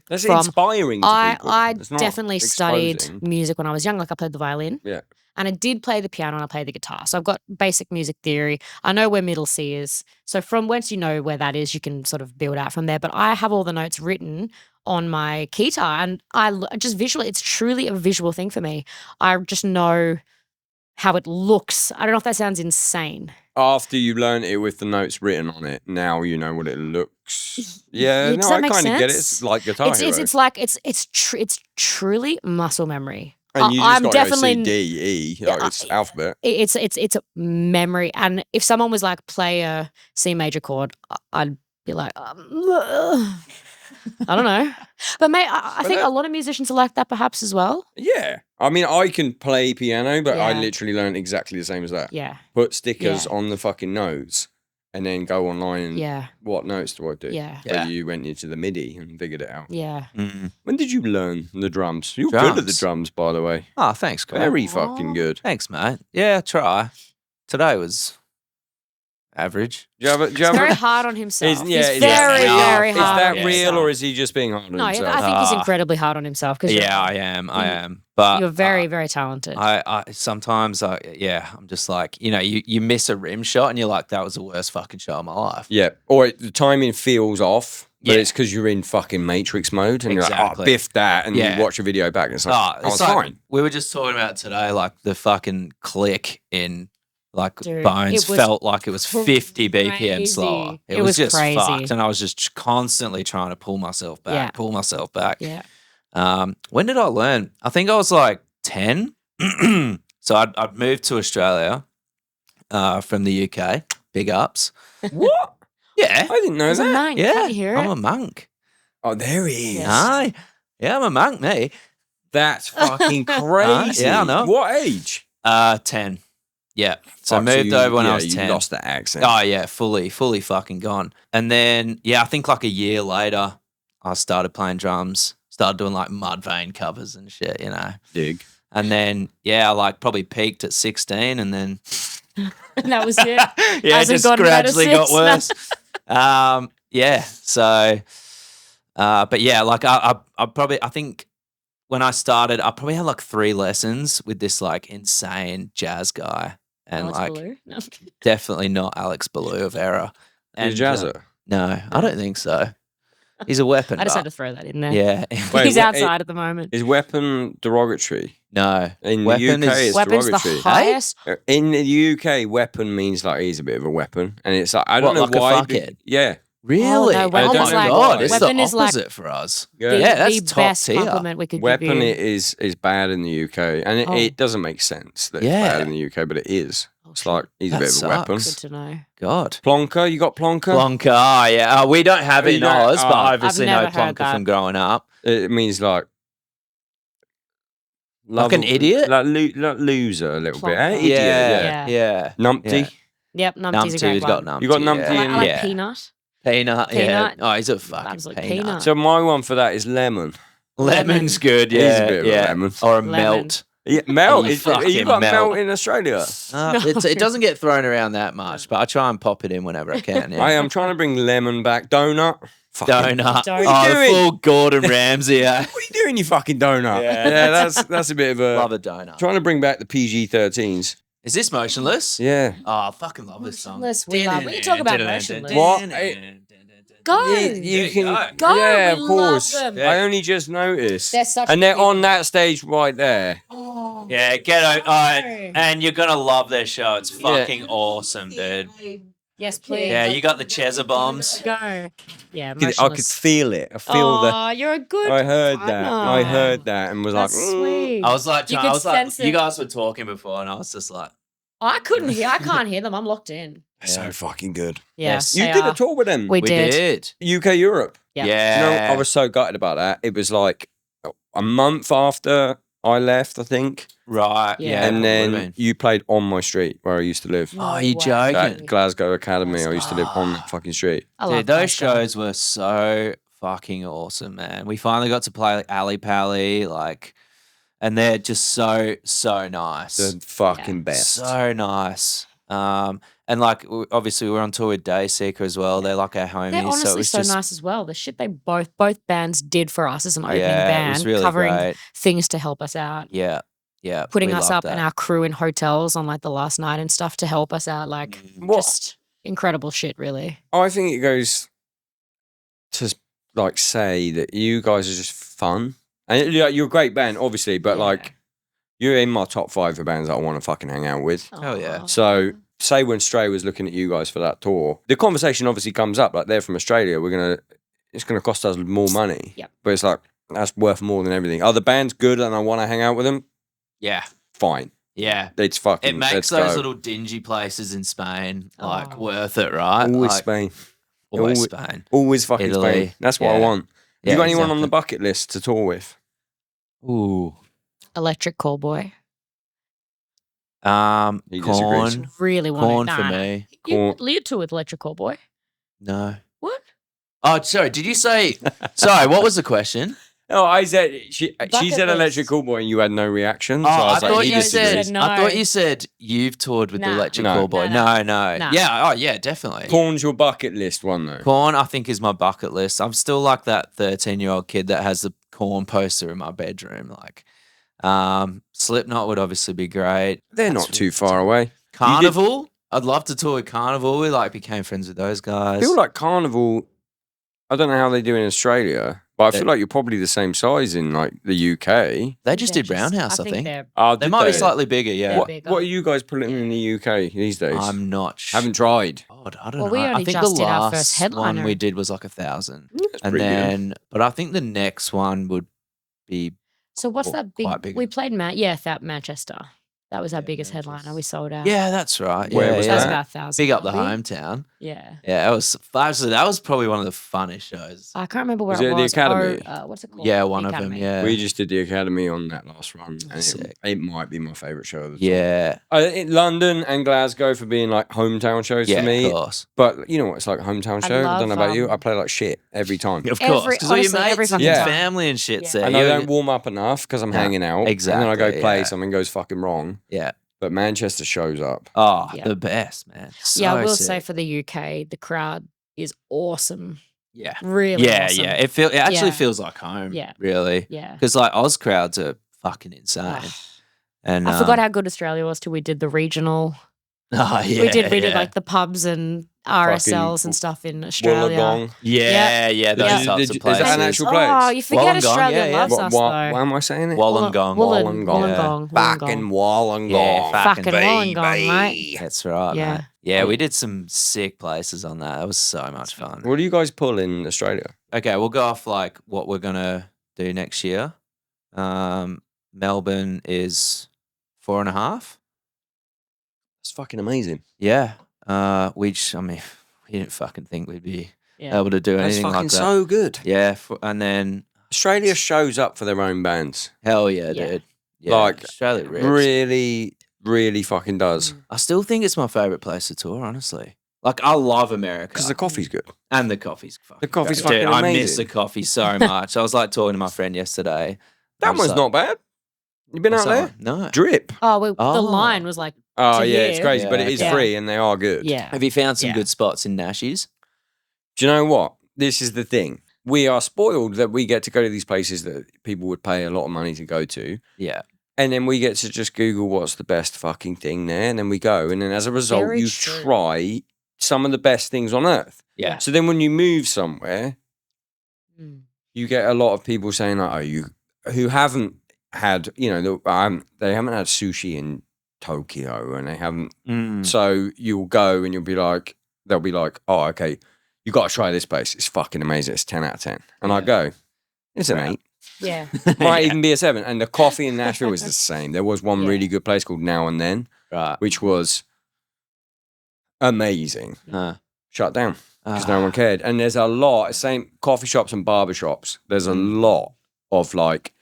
That's from inspiring to people. I It's not definitely studied exposing. music when I was young. Like, I played the violin. Yeah. And I did play the piano and I played the guitar. So I've got basic music theory. I know where middle C is. So from once you know where that is, you can sort of build out from there. But I have all the notes written on my Keytar and just visually, it's truly a visual thing for me. I just know how it looks. I don't know if that sounds insane. After you learn it with the notes written on it, now you know what it looks. Yeah, Does no, that I make kind of get it. sense? It's like Guitar Hero. It's like it's truly muscle memory. and you I'm just got to go definitely C, D, E. Like, it's alphabet. it's a memory. And if someone was like, play a C major chord, I'd be like, I don't know. But mate, I But think that- a lot of musicians are like that perhaps as well. Yeah. I mean, I can play piano, but I Yeah. literally learned exactly the same as that. Yeah, Put stickers Yeah. on the fucking notes and then go online and yeah, what notes do I do? yeah, But Yeah. you went into the MIDI and figured it out. yeah. Mm. When did you learn the drums? You're good at the Drums. drums, by the way. Oh, thanks, Greg. Very fucking good. Thanks, mate. Yeah, try. Today was average. Do you have He's very hard on himself. Is- yeah, He's is that- very, yeah. very Is hard. that on real himself. or is he just being hard on No, I himself? think he's Ah. incredibly hard on himself because Yeah, I am. I am. But you're very, very talented. I sometimes I'm just like, you miss a rim shot and you're like, that was the worst fucking shot of my life. Yeah. Or the timing feels off, but Yeah. it's because you're in fucking Matrix mode and you're like, Exactly. oh, biff that. And Yeah. you watch a video back and it's like, Oh, oh, it's it's like, fine. we were just talking about today, like the fucking click in like Dude, Bones it was felt like it was 50 BPM crazy. slower. It was was just crazy. fucked. And I was just constantly trying to pull myself back. yeah. When did I learn? I think I was like 10. So I'd moved to Australia from the UK. Big ups. What? Yeah. I didn't know He's a that. monk. Yeah. Can't you hear I'm it? a monk. Oh, there he is. Yes. Aye. Yeah, I'm a monk, me. That's fucking crazy. Yeah, I know. What age? 10. Yeah. So I Fuck, moved you- over when yeah, I was 10. You lost that accent. Oh yeah, fully fucking gone. And then I think like a year later, I started playing drums, started doing like Mudvayne covers and shit, Dig. And then I like probably peaked at 16, and then And that was it. Yeah, Hasn't just gotten better gradually got since. worse. Yeah. So, but yeah, like I think when I started, I probably had like 3 lessons with this like insane jazz guy, and Alex like Ballou? No. definitely not Alex Ballou of Era. He's a And, jazzer. no, I don't think so. He's a weapon. I just had but- to throw that in there. Yeah. Wait, He's what- outside at the moment. Is weapon derogatory? No. In Weapon the UK, is- it's Weapon's the derogatory. highest. In the UK, weapon means like he's a bit of a weapon, and it's like I don't What, know like a why. fuckhead? Yeah, Really? no, Oh weapon is my like- god, it's weapon the is like opposite for us. yeah. Yeah, that's the top best tier. compliment we could Weapon give you. is bad in the UK, and Oh. it doesn't make sense that Yeah. it's bad in the UK, but it is. Oh, It's shit. like he's That a bit of a weapon. sucks. Good to know. God. Plonker, you got plonker? Plonker, yeah. We don't have Oh, it you in don't? Oz, but Oh. I obviously know never heard Plonker that. from growing up. It means like Like an idiot? like, like loser a little bit. Plonker. Idiot, yeah. Yeah. Yeah. Numpty. Yeah. Yep, Numpty's a great Numpty's got one. Numpty. You got yeah. Numpty I like, and- I like yeah. Peanut. Peanut, yeah. Peanut. Oh, he's a fucking Absolute peanut. peanut. So my one for that is lemon. Lemon's good, He's yeah. a bit of a yeah. lemon. Or a Lemon. melt. Yeah, melt. You You fucking got melt. melt in Australia. It doesn't get thrown around that much, but I try and pop it in whenever I can. Yeah. I am trying to bring lemon back. Donut. Fucking- Donut. Donut. Oh, the doing? full Gordon Ramsay. Yeah. What are you doing, you fucking donut? Yeah. that's a bit of a. Love a donut. Trying to bring back the PG-13s. Is this Motionless? Yeah. Oh, I fucking love this song. Motionless, we love- we can talk about Motionless. What? Go. You can. Go, Yeah, we of love course. them. I only just noticed. They're such and they're good- on that stage right there. Oh. Yeah, get out. No. And you're gonna love their show. It's fucking awesome, dude. Yes, please. Yeah, you got the Chezza bombs. Go. Yeah, I could Motionless. feel it. I feel the. Oh, you're a good. I heard that. I partner. heard that and was That's like, sweet. I was like, You I could was like, sense you it. guys were talking before, and I was just like, I couldn't hear. I can't hear them. I'm locked in. so fucking good. Yeah, Yes. You they did are. a tour with them. We we did. did. UK Europe. Yeah. Yeah. You know, I was so gutted about that. It was like a month after I left, I think. Right. Yeah. Yeah. And would've then been. you played on my street where I used to live. Oh, you way. joking? At Glasgow Academy. I used to live on that fucking street. I love Dude, those Glasgow. shows were so fucking awesome, man. We finally got to play like Ali Pally, like, and they're just so nice. The fucking best. So nice. And like obviously we were on tour with Dayseeker as well. They're like our homies. They're so it honestly was so just, nice as well. The shit they both bands did for us as an opening yeah, band, it was really covering great. things to help us out, Yeah, yeah. putting we us loved up and that. our crew in hotels on like the last night and stuff to help us out. Like What? just incredible shit, really. I think it goes to like say that you guys are just fun. And you're a great band, obviously, but Yeah. like you're in my top 5 of bands that I want to fucking hang out with. Hell yeah. Aw. So say when Stray was looking at you guys for that tour, the conversation obviously comes up like they're from Australia. It's gonna cost us more money. Yep. But it's like that's worth more than everything. Are the bands good and I want to hang out with them? Yeah, Fine. yeah. It's fucking. It makes let's those go. little dingy places in Spain like Oh. worth it, right? Always like, Spain. always always- Spain. Always fucking Italy. Spain. That's what I Yeah. want. Yeah, you got anyone on exactly. the bucket list to tour with? Ooh. Electric Callboy. He disagrees. Corn. Really want Corn it. for Nah. me. You lead to with Electric Callboy. No. What? Oh, sorry. Did you say? Sorry. What was the question? Oh, I said she Bucket said list. Electric Callboy and you had no reaction. Oh, so I I was like, thought he you disagrees. said. No. I thought you said you've toured with the Nah. Electric No. Callboy. No, No. Nah. Yeah. Oh, yeah. Definitely. Corn's your bucket list one though. Corn, I think, is my bucket list. I'm still like that 13-year-old kid that has the Corn poster in my bedroom. Like, Slipknot would obviously be great. They're That's not too far away. Carnival. I'd love to tour with Carnival. We like became friends with those I guys. feel like Carnival. I don't know how they do in Australia, but I They- feel like you're probably the same size in like the UK. they just They're did Roundhouse, I think. they're They might be slightly bigger. Yeah. What, bigger. what are you guys putting in the UK these days? I'm not sure. Haven't tried. God, I don't Well, know. we I only think just the did our last first one headliner. we did was like 1,000, That's and pretty good. then, but I think the next one would be So what's Well, that big? quite big. We played that Manchester. That was our biggest headliner. We sold out. yeah, that's right. Where yeah, was that was yeah. that? about 1,000. Big up the probably. hometown. Yeah. Yeah, that was probably one of the funnest shows. I can't remember where Was it it the was. Academy? What's it called? Yeah, The one of them. Academy. Yeah, We just did the Academy on that last run, and it, Sick. it might be my favourite show of the tour. yeah, In London and Glasgow for being like hometown shows yeah. for me. Of course, But you know what it's like a hometown I show? I don't know love, about you. I um, play like shit every time. of Every- course, because all your honestly, every mates and fucking Yeah. time. family and shit's Yeah. there. And I You- don't warm up enough because I'm No, hanging out. And then I go exactly, play, yeah. something goes fucking wrong. yeah, but Manchester shows up. Oh, Yeah. the best, man. So I will sick. say for the UK, the crowd is awesome. Yeah. Really awesome. Yeah. It actually Yeah. feels like home. Yeah. Really. Yeah. Because like Oz crowds are fucking insane. Oh. And I forgot how good Australia was till we did the regional. Oh yeah. we did yeah. like the pubs and RSLs and stuff in Australia. Wollongong. Yeah, those Yeah. types Is of that places. an actual place? Oh, you forget Wollongong, Australia yeah. loves us Why though. am I saying it? Wollongong. Wollongong. Fucking Wollongong. Yeah, Fucking baby. Wollongong, mate. That's right. Yeah. Mate. Yeah, we did some sick places on that. That was so much fun. What do you guys pull in Australia? Okay, we'll go off like what we're gonna do next year. Melbourne is 4.5. It's fucking amazing. Yeah. We didn't fucking think we'd be Yeah. able to do That's anything fucking like that. so good. Yeah, and then Australia shows up for their own bands. hell yeah, Yeah. dude. Yeah, Like, Australia rips. Really, really fucking does. I still think it's my favorite place to tour, honestly. Like I love America Because the coffee's good. and the coffee's fucking The coffee's great. fucking Dude, I miss amazing. the coffee so much. I was like talking to my friend yesterday. I That was one's like, not bad. You been out "What's there? that one?" No. Drip. Oh, the Oh. line was like, Oh, To yeah, it's hear. crazy, but Yeah, it is okay. free and they are good. yeah. Have you found some Yeah. good spots in Nashies? Do you know what? This is the thing. We are spoiled that we get to go to these places that people would pay a lot of money to go to. Yeah. And then we get to just Google what's the best fucking thing there. And then we go. And then as a result, Very you true. try some of the best things on earth. Yeah. So then when you move somewhere, Mm. you get a lot of people saying, like, oh, you who haven't had, they haven't had sushi in Tokyo and they haven't. Mm. So you'll go and they'll be like, oh, okay, you got to try this place. It's fucking amazing. It's 10 out of 10. And I Yeah. go, it's an Right. 8. Yeah. Might even be a 7. And the coffee in Nashville is the same. There was one Yeah. really good place called Now and Then, Right. which was amazing. Shut down because no one cared. And there's a lot, same coffee shops and barber shops. There's a lot of like,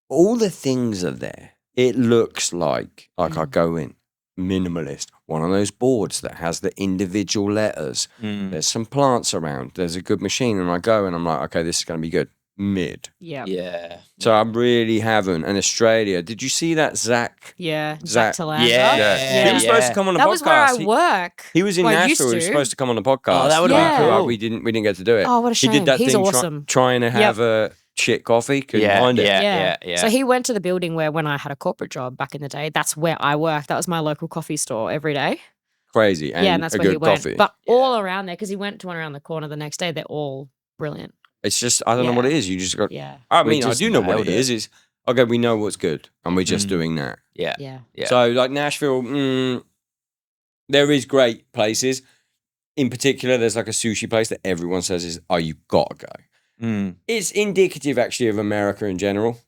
all the things are there. It looks like I go in, minimalist, one of those boards that has the individual letters. Mm. There's some plants around. There's a good machine. And I go and I'm like, okay, this is going to be good. Mid. Yeah. Yeah. So I really haven't. And Australia, did you see that Zach? Yeah. Zach- Zach Talander. Yeah. He was supposed to come on the That podcast. was where I work. He was in Well, I used Nashville. He was to. supposed to come on the podcast. Oh, that would've been But cool. we didn't get to do it. Oh, what a He shame. did that He's thing awesome. trying to have a shit coffee. Couldn't find it. Yeah. So he went to the building where when I had a corporate job back in the day, that's where I worked. That was my local coffee store every day. Crazy. And, And that's a where he good went. coffee. But all around there, because he went to one around the corner the next day, they're all brilliant. It's just, I don't know Yeah. what it is. You just got, Yeah. I We mean, I just do know what nailed it it. is. It's, okay, we know what's good. And we're just Mm. doing that. Yeah. Yeah. Yeah. So, like Nashville, there is great places. In particular, there's like a sushi place that everyone says is, oh, you got to go. Mm. It's indicative, actually, of America in general.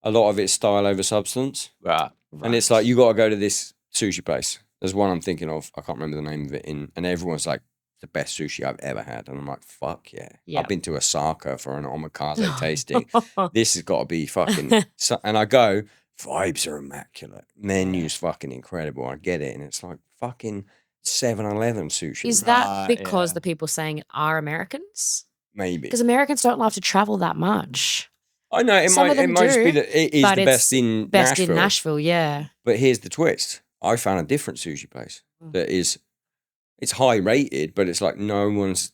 A lot of it's style over substance. Right. And it's like, you got to go to this sushi place. There's one I'm thinking of. I can't remember the name of it. And everyone's like, the best sushi I've ever had. And I'm like, fuck yeah. Yeah. I've been to Osaka for an omakase tasting. This has got to be fucking. And I go, vibes are immaculate. Menu's fucking incredible. I get it. And it's like fucking 7-Eleven sushi. Is that Right, because yeah. the people saying it are Americans? Maybe. Because Americans don't love to travel that much. I know it some might of them just be do, that it is but the it's best in Best Nashville. in Nashville, yeah. But here's the twist. I found a different sushi place that is, it's high rated, but it's like no one's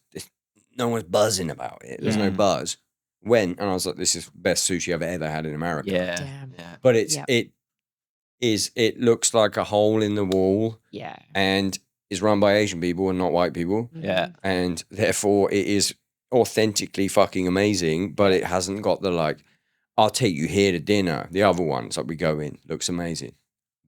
buzzing about it. There's no Yeah. buzz. Went and I was like, this is the best sushi I've ever had in America. Yeah. Damn. Yeah. But it's Yep. it looks like a hole in the wall Yeah. and is run by Asian people and not white people. Yeah. And therefore it is authentically fucking amazing, but it hasn't got the like, I'll take you here to dinner. The other ones that we go in looks amazing.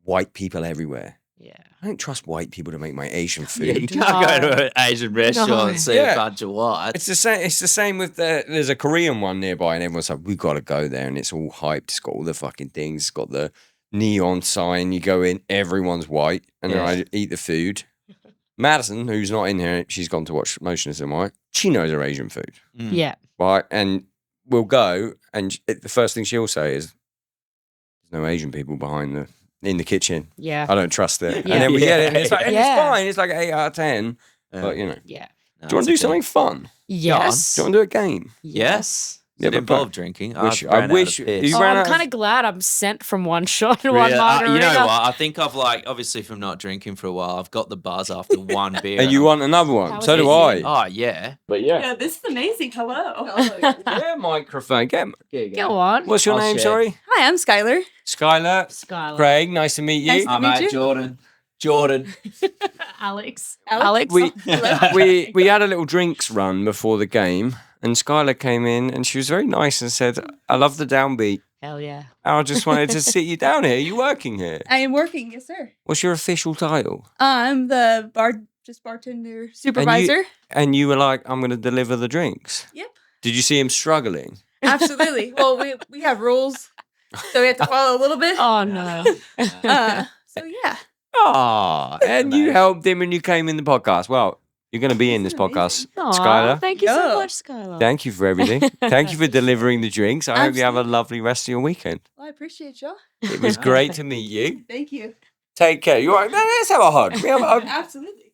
White people everywhere. Yeah. I don't trust white people to make my Asian Yeah, you food. can't go to an Asian restaurant and see Yeah. a bunch of whites. It's the same. It's the same with there's a Korean one nearby, and everyone's like, "We got to go there," and it's all hyped. It's got all the fucking things. It's got the neon sign. You go in, everyone's white, and Yeah. then I eat the food. Madison, who's not in here, she's gone to watch Motionless in White. She knows her Asian food, Mm. Yeah. right? And we'll go, and the first thing she'll say is, "There's no Asian people in the kitchen. Yeah. I don't trust it." Yeah. And then we get it, and it's like, and Yeah. it's fine. It's like 8 out of 10. Yeah. But you know, Yeah. No, do you want it's to do okay. something fun? Yes. Do you want to do a game? Yes. Does it Never involve played. drinking? I wish you Oh, ran I'm out kind of- of glad I'm sent from one shot and one Really? margarita. You know what? I think I've obviously from not drinking for a while, I've got the buzz after one beer. And you I'm- want another one? How So do was it? I. Oh yeah. But yeah. Yeah, this is amazing. Hello. Yeah, microphone. Go on. What's your I'll name, share. sorry? Hi, I'm Skylar. Skylar. Skylar. Craig, nice to meet Nice you. to Hi, meet mate, you. Jordan. Alex. Alex? We Hello. we had a little drinks run before the game, and Skylar came in and she was very nice and said, "I love the Downbeat. Hell yeah. I just wanted to sit you down here. Are you working here? I am working, yes, sir. What's your official title?" I'm the bartender supervisor. And you were like, "I'm going to deliver the drinks." Yep. Did you see him struggling? Absolutely. Well, we have rules, so we have to follow a little bit. Oh no. So yeah. Ah, and you Amazing. helped him when you came in the podcast. Well, you're going to be in this Isn't it podcast, Aw, Skylar. thank you so Yo. much, Skylar. Thank you for everything. Thank you for delivering the drinks. I hope you have a lovely rest of your weekend. Well, I appreciate y'all. It was great to meet you. Thank you. Take care. You all right? No, let's have a hug. We have a hug. Absolutely.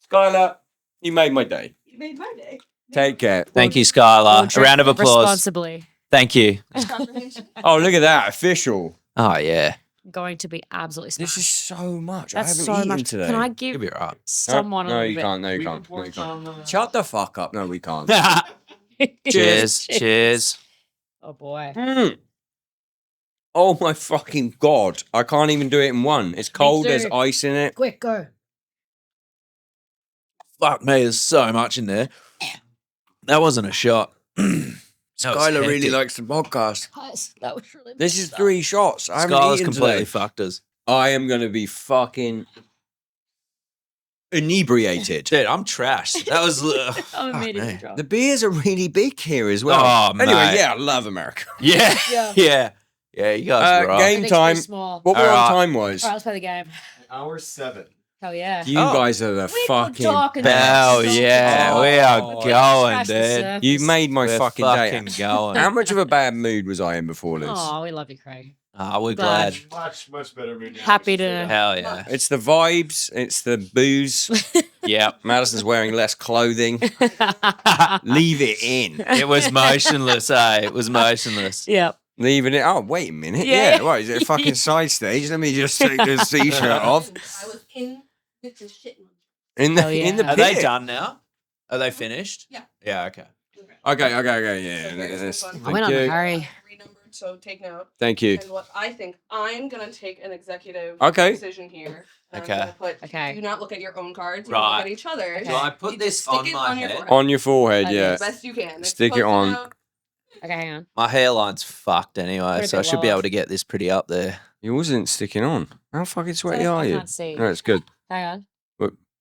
Skylar, you made my day. You made my day. Take care. Thank you, Skylar. We'll A drink round of applause. Responsibly. Thank you. Comprehension. Oh, look at that. Official. Oh yeah. Going to be absolutely smashed. This is so much. That's I haven't so eaten much. today. Can I You'll give be alright. someone a No, little you bit? can't. No, you can't. No, you can't. Shut the fuck up. No, we can't. Cheers. Cheers. Oh boy. Mm. Oh my fucking god. I can't even do it in one. It's cold, there's too. ice in it. Quick, go. Fuck me, there's so much in there. That wasn't a shot. Skylar really likes the podcast. Guys, that was really This is 3 shots. I haven't Skylar's eaten completely today. fucked us. I am going to be fucking inebriated. Dude, I'm trashed. That was. I'm fuck immediately me. drunk. The beers are really big here as well. Oh, anyway, mate. yeah, I love America. Yeah. Yeah. Yeah. Yeah, you guys are right. Game Everything's time. too small. What we're All on right. time was. All right, let's play the game. Hour 7. Hell yeah. You Oh. guys are the We fucking talking best. Hell yeah, we are Oh, going, Scratch the dude. surface. You made my We're fucking fucking day. going. How much of a bad mood was I in before this? Oh, we love you, Craig. Ah, we're Glad. glad. Much better mood. now. Happy to. Hell yeah. It's the vibes. It's the booze. Yep. Madison's wearing less clothing. Leave it in. It was motionless, eh? It was motionless. Yep. Leaving it. Oh, wait a minute. Yeah. Yeah. What is it? A fucking side stage? Let me just take this t-shirt off. I was in with the shit. In the Hell yeah. in the Are pit. they done now? Are they finished? Yeah. Yeah, okay. Okay. Yeah. Okay, Yes. so fun. I went on a hurry. Renumbered, so take note. Thank you. And what I think, I'm gonna take an executive Okay. decision here. And Okay. I'm gonna put, Okay. do not look at your own cards. You Right. look at each other. Okay. Do I You put just this stick on it my on your head? forehead. On your forehead, Okay. yeah. As best you can. It's Stick it close on. enough. Okay, hang on. My hairline's fucked anyway, Put a so I bit should be lower. able to get this pretty up there. You wasn't sticking on. How fucking sweaty are I you? can't see. No, it's good. Hang on.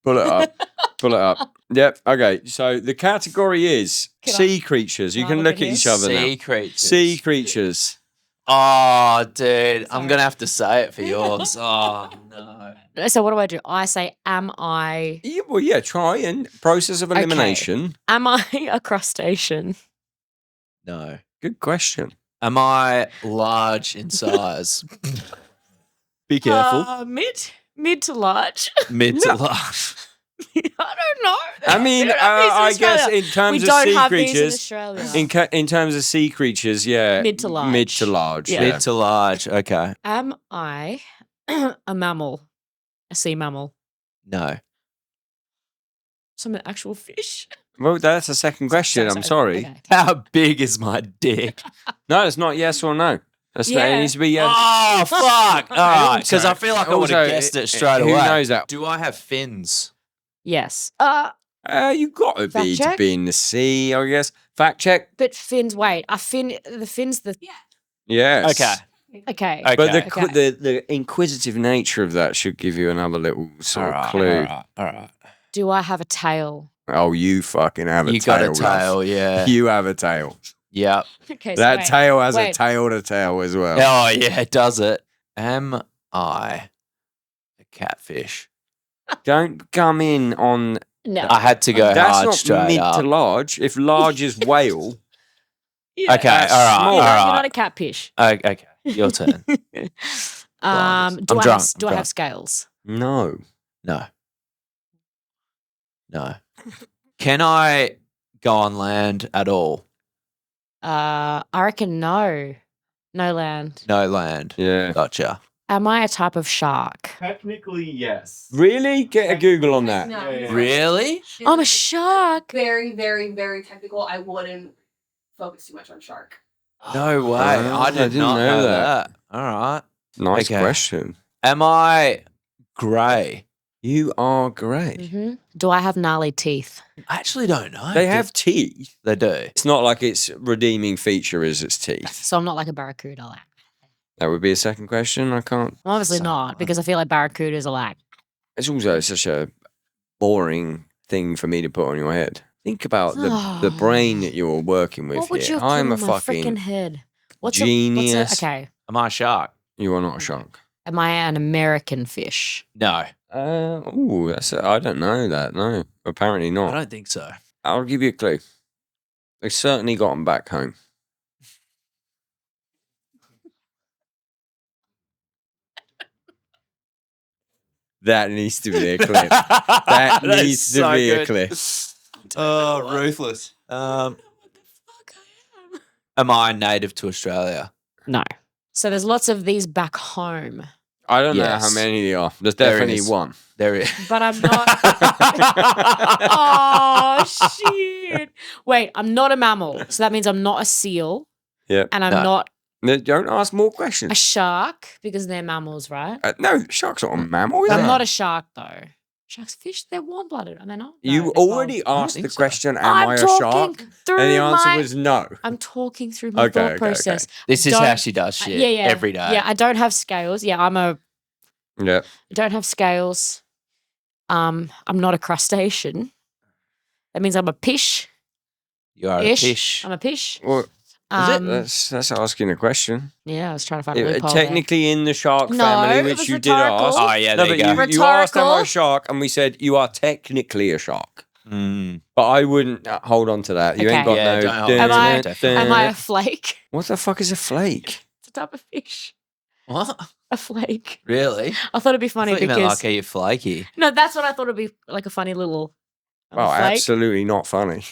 Pull it up. Pull it up. Yep. Okay. So the category is Can I- sea creatures. You can I can look look at at each his? other Sea now. creatures. Sea creatures. Oh, dude. I'm Sorry. going to have to say it for yours. Oh, no. So what do? I say, am I Yeah, well, yeah. Try and process of elimination. a crustacean? No. Good question. Am I large in size? Be careful. Mid to large. Mid to large. I don't know. I mean, We don't have these in I guess Australia. in terms we of don't sea have these in creatures, Australia. in terms of sea creatures, yeah, Mid to large. Mid to large. Yeah. Yeah. Mid to large. Okay. Am I a mammal? A sea mammal? No. Some actual fish? Well, that's a second question. I'm sorry. Okay. How big is my dick? No, it's not yes or no. That's not, Yeah. it needs to be yes. Oh, fuck. All right. Because I feel like I would have Also, guessed it straight away. Who knows that? Do I have fins? Yes. You got to Fact be check? to be in the sea, I guess. Fact check. But fins. Wait, the fins. Yes. Okay. Okay. Okay. But Okay. the inquisitive nature of that should give you another little sort of Alright, clue. All right. Do I have a tail? Oh, you fucking have a You tail. got a love. tail, yeah. You have a tail. Yep. Okay. So That wait. tail has a wait. tail to tail as well. Oh, yeah, does it? Am I a catfish? Don't come in on. No. I had to go That's hard not straight mid up. to large. If large is whale, Yeah. Okay, That's all right, small. all You're right. not a catfish. Okay, your turn. Do I'm I drunk, have, I'm do I drunk. have scales? no. No. No. Can I go on land at all? I reckon no. No land. No land. Yeah. Gotcha. Am I a type of shark? Technically, yes. Really? Get a Google on that. No. Yeah. Really? I'm a shark. Very, very, very technical. I wouldn't focus too much on shark. No way. I I did didn't not know know that. that. All right. Nice Okay. question. Am I grey? You are great. Mm-hmm. Do I have gnarly teeth? I actually don't know. They have teeth. They do. It's not like its redeeming feature is its teeth. So I'm not like a barracuda. Like, That would be a second question. I can't. I'm obviously So- not because I feel like barracudas are like. It's also such a boring thing for me to put on your head. Think about the brain that you're working with What would here. you I'm a put on my fucking freaking head? genius. Okay. Am I a shark? You are not a shark. Am I an American fish? No. I don't know that. No, apparently I not. don't think so. I'll give you a clue. They certainly got them back home. That needs to be a clip. That needs to be a clip. Oh, ruthless. Am I native to Australia? No. So there's lots of these back home, I don't know how Yes. many there are. There's There definitely is. one. There is. but I'm not. Oh shit! Wait, I'm not a mammal, so that means I'm not a seal. Yep. And I'm No. not No, don't ask more a questions. shark because they're mammals, right? No, shark's not a mammal, is I'm it? not a shark though. Sharks, fish, they're warm-blooded, are they not? No, You they're already cold. asked think the so. question, am I'm I a talking shark? through And the answer my. was no. I'm talking through my Okay, thought okay, process. This is Don't- how she does shit Yeah, yeah, every day. Yeah, I don't have scales. Yeah, I Yeah. don't have scales. I'm not a crustacean. That means I'm a fish. You are Ish. a fish. I'm a fish. Well, Um, that's asking a question. yeah, I was trying to find a loophole Technically in the shark No, family, it which was you did rhetorical. ask. Oh, yeah, No, there but you go. you asked, am I a Rhetorical. shark? And we said, you are technically a shark. Mm. But I wouldn't hold on to that. You ain't got Okay. Yeah, no... don't hold on to it, definitely. Am I a flake? What the fuck is a flake? It's a type of fish. What? A flake. Really? I thought it'd be funny I thought you because meant like, are you flaky? no, that's what I thought it'd be like a funny little. I'm a Oh, flake. absolutely not funny.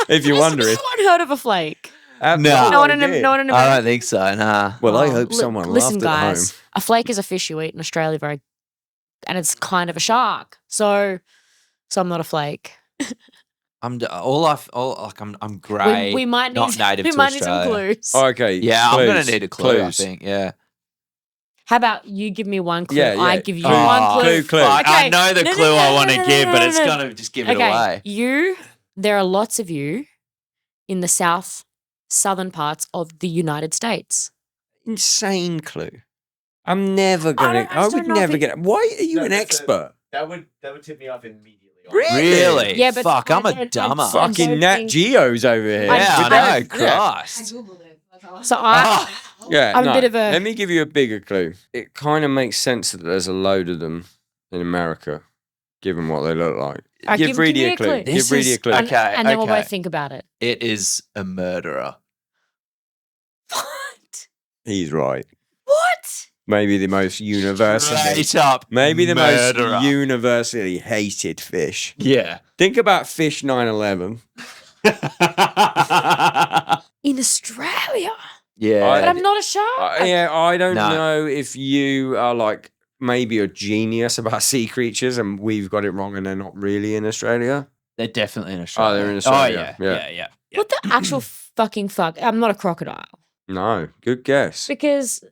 If you're Has wondering. someone heard of a flake? Absolutely No one in did. no one in I America. don't think so. Nah. Well, I Oh, hope li- someone listen, laughed at guys. home. A flake is a fish you eat in Australia, and it's kind of a shark. So I'm not a flake. I'm grey. We might need not native we to might need some Australia. clues. Okay. Yeah, I'm gonna clues, need a clue. clues. I think. Yeah. How about you give me one clue? Yeah, yeah. I give you Clue, one clue. clue. Fuck, I Okay. know the No, no, clue no, I no, want to no, no, give, no, but no, it's no. gonna just give it Okay, away. there are lots of you in the southern parts of the United States. Insane clue. I'm never gonna. I just I don't would know if never it- get. Why are you No, an that's expert? That would tip me off immediately. Really? Really? Yeah, but fuck, I'm I a don't- I dumber. don't- Fucking don't Nat think- Geo's over here. Yeah, I With know. that- yeah. Christ. googled it. That's all. So I Yeah, I'm a no. bit of a- Let me give you a bigger clue. It kind of makes sense that there's a load of them in America, given what they look like. Alright, give give Reedy me a a clue. clue. Give This Reedy a is- clue. and, Okay, and then we'll okay. both think about it. It is a murderer. What? He's right. What? Maybe the most universally, Straight up. maybe the murderer. most universally hated fish. Yeah. Think about fish 911. In Australia. yeah. But I'm not a shark. Yeah, I don't No. know if you are like maybe a genius about sea creatures and we've got it wrong and they're not really in Australia. They're definitely in Australia. they're in Australia, Oh, yeah. yeah. Yeah. Yeah. Yeah. What the actual fucking fuck? I'm not a crocodile. No, good guess. Because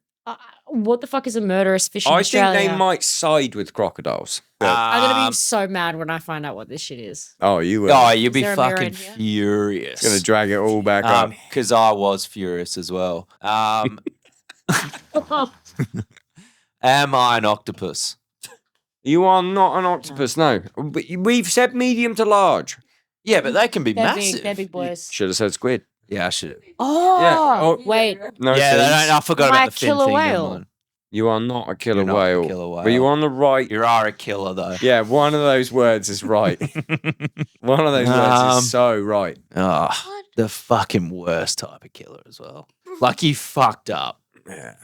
what the fuck is a murderous fish in I Australia? think they might side with crocodiles. I'm going to be so mad when I find out what this shit is. Oh, you will. Oh, you'd be there a mirror fucking in here? furious. It's gonna drag it all back up. Because I was furious as well. Am I an octopus? You are not an octopus, no. But we've said medium to large. Yeah, but they can be They're massive. big. They're big boys. Should have said squid. Yeah, I should. Oh, Yeah. Oh. wait. No, Yeah, they fins. don't, I forgot Am I about a the fin killer thing. never whale? mind. You are not a killer You're not a whale. killer But you're whale. on the right. You are a killer, though. Yeah, one of those words is right. One of those words is so right. Oh, What? the fucking worst type of killer as well. Like, you fucked up. Yeah.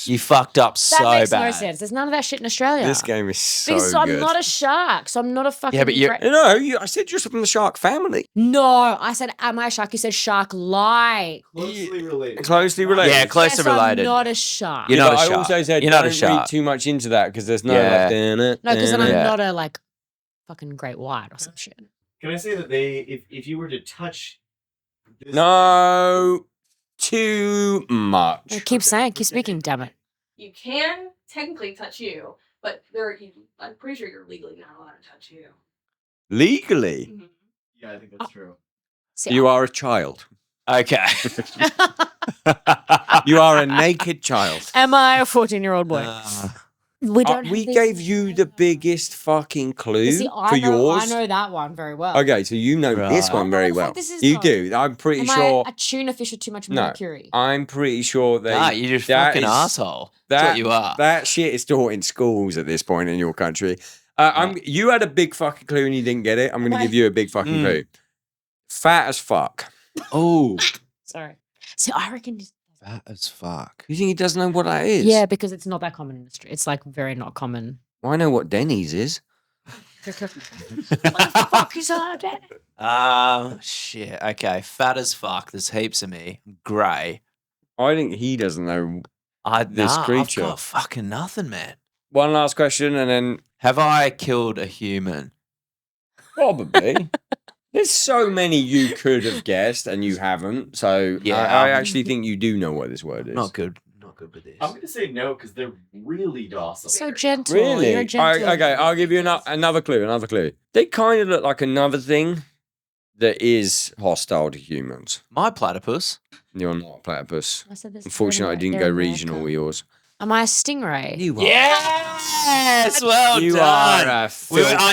You fucked up so That makes bad. no sense. There's none of that shit in Australia. This game is so because good. I'm not a shark, so I'm not a fucking. but you're- No, I said you're from the shark family. No, I said, am I a shark? You said shark-like. Closely related. Closely related. Yeah, close Yes, to related. I'm not a shark. You're not a but shark. I also said You're not a don't shark. read too much into that because there's no Yeah. like No, because then I'm Yeah. not a like fucking great white or some shit. Can I say that if you were to touch this No, too much. Keep speaking, damn it. You can technically touch you, but I'm pretty sure you're legally not allowed to touch you. Legally, Yeah, I think that's true. See, you are a child. Okay. You are a naked child. Am I a 14-year-old boy? We don't. have We these- gave you the biggest fucking clue See, for I yours. know that one very well. Okay, so you know this Right. one I know very what the fuck well. this is, You though. do. I'm pretty Am sure. I a tuna fish with too much No. mercury? I'm pretty sure they. Nah, you're just that fucking is- asshole. That's That what you are. That shit is taught in schools at this point in your country. You had a big fucking clue and you didn't get it. I'm going to Why? give you a big fucking clue. Fat as fuck. Oh, Sorry. See, I reckon. fat as fuck. You think he doesn't know what that is? Yeah, because it's not that common in the street. It's like very not common. Well, I know what Denny's is. What the fuck is that? Shit. Okay, fat as fuck. There's heaps of me. Grey. I think he doesn't know. This creature. I've got fucking nothing, man. One last question and then Have I killed a human? probably. There's so many you could have guessed and you haven't. So Yeah, I actually think you do know what this word is. Not good. Not good with this. I'm gonna say no because they're really docile. So gentle. Really? You're a gentle. Okay, I'll give you another clue. Another clue. They kind of look like another thing that is hostile to humans. My platypus. You're not a platypus. I said this Unfortunately, I earlier. didn't They're go in regional America. with yours. Am I a stingray? You Yes, well You done. are a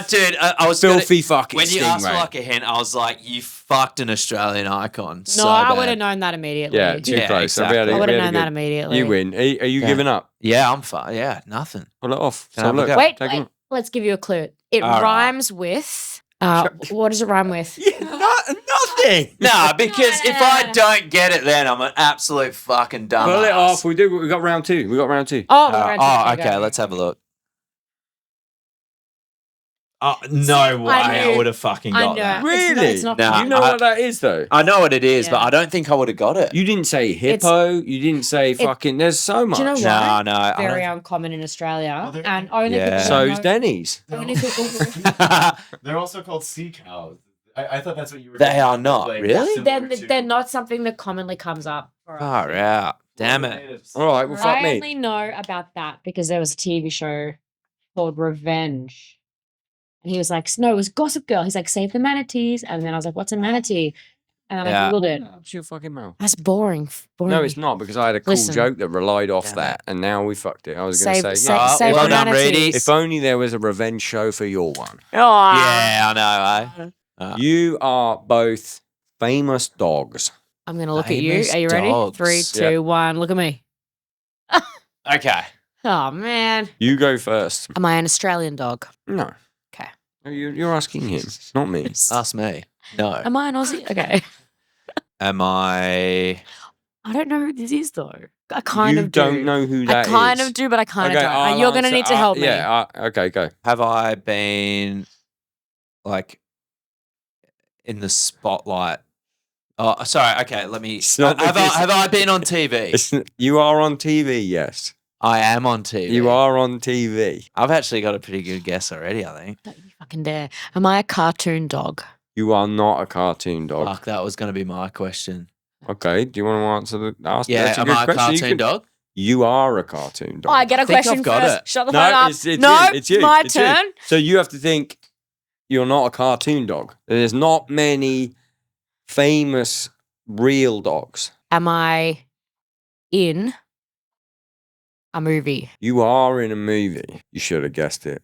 Dude, I was gonna- filthy fucking when you asked for stingray. like a hint, I was like, "You fucked an Australian icon." No, so I bad. would have known that immediately. Yeah, too Yeah, close. exactly. I We would had have a known that good- immediately. You win. Are you Yeah. giving up? Yeah, I'm fine. Yeah, nothing. Pull it off. Can I have a look. go? Wait, Take wait. them. Let's give you a clue. It All right. rhymes with. What does it rhyme with? Yeah, nothing. No, because if I No. don't get it, then I'm an absolute fucking dumbass. Pull it off. We got round two. We got round two. Oh, we're going to- okay. Let's have a look. Oh, no way! I knew- would have fucking I got know. that. Really? It's not Nah, You know what that is, though. I know what it is, but Yeah. I don't think I would have got it. You didn't say hippo. You didn't say fucking. There's so much. Do you know what? No, no. I Very don't- uncommon in Australia, Well, they're- and only Yeah. people. So's know- Denny's. Only people. They're also called sea cows. I thought that's what you were. They talking are about, not, like, really? similar they're, to- they're not something that commonly comes up. For us. Far out. Damn it. natives. All right. Well, fuck I me. only know about that because there was a TV show called Revenge. And he was like, no, it was Gossip Girl. He's like, save the manatees. And then I was like, what's a manatee? And then Yeah. I Googled it. Shut your fucking mouth. That's boring. No, it's not because I had a cool Listen. joke that relied off Damn that, and now we fucked it. I was going to Save, say, save, yeah, Oh, save well the done, Reedy. manatees. if only there was a revenge show for your one. Yeah, I know. You are both famous dogs. I'm going to look at you. Famous Are you ready? dogs. 3, 2, 1. Look at me. Okay. Oh, man. You go first. Am I an Australian dog? No. Okay. No, you're asking him, not me. Ask me. No. Am I an Aussie? Okay. Am I? I don't know who this is, though. I kind you of do. don't know who that I is. kind of do, but I kind of don't. I'll You're going to answer- need to help me. Yeah, okay, go. Have I been like in the spotlight? Oh, sorry. Okay, let me. It's not Have because- I been on TV? You are on TV, yes. I am on TV. You are on TV. I've actually got a pretty good guess already. I think. Don't you fucking dare. Am I a cartoon dog? You are not a cartoon dog. Fuck, that was going to be my question. Okay, do you want to answer the ask? Yeah, that's a am good I a question. You cartoon can- dog? You are a cartoon dog. Oh, I get a think question I've got first. it. Shut the No, fuck up. it's no, you, it's you, my it's you. turn. So you have to think you're not a cartoon dog. There's not many famous real dogs. Am I in a movie? You are in a movie. You should have guessed it.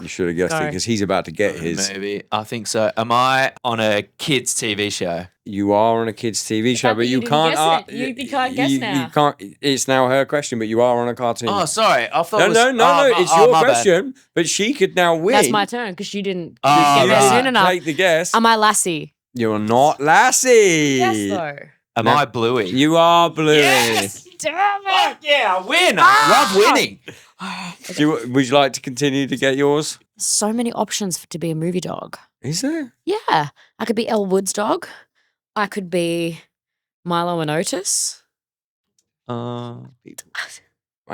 You should have guessed it Go. because he's about to get his. Maybe. I think so. Am I on a kids' TV show? You are on a kids' TV show, fact but that you you didn't can't. guess it. You can't guess now. You can't. It's now her question, but you are on a cartoon. Oh, sorry. I thought no, it was. no. It's oh, your my bad. question, but she could now win. That's my turn because you didn't Oh, get there right. soon enough. Take the guess. Am I Lassie? You're not Lassie. Yes, though. Am No. I Bluey? You are Bluey. Yes! Damn Fuck yeah, I win. I love winning. Would you like to continue to get yours? So many options to be a movie dog. Is there? Yeah. I could be Elle Wood's dog. I could be Milo and Otis. I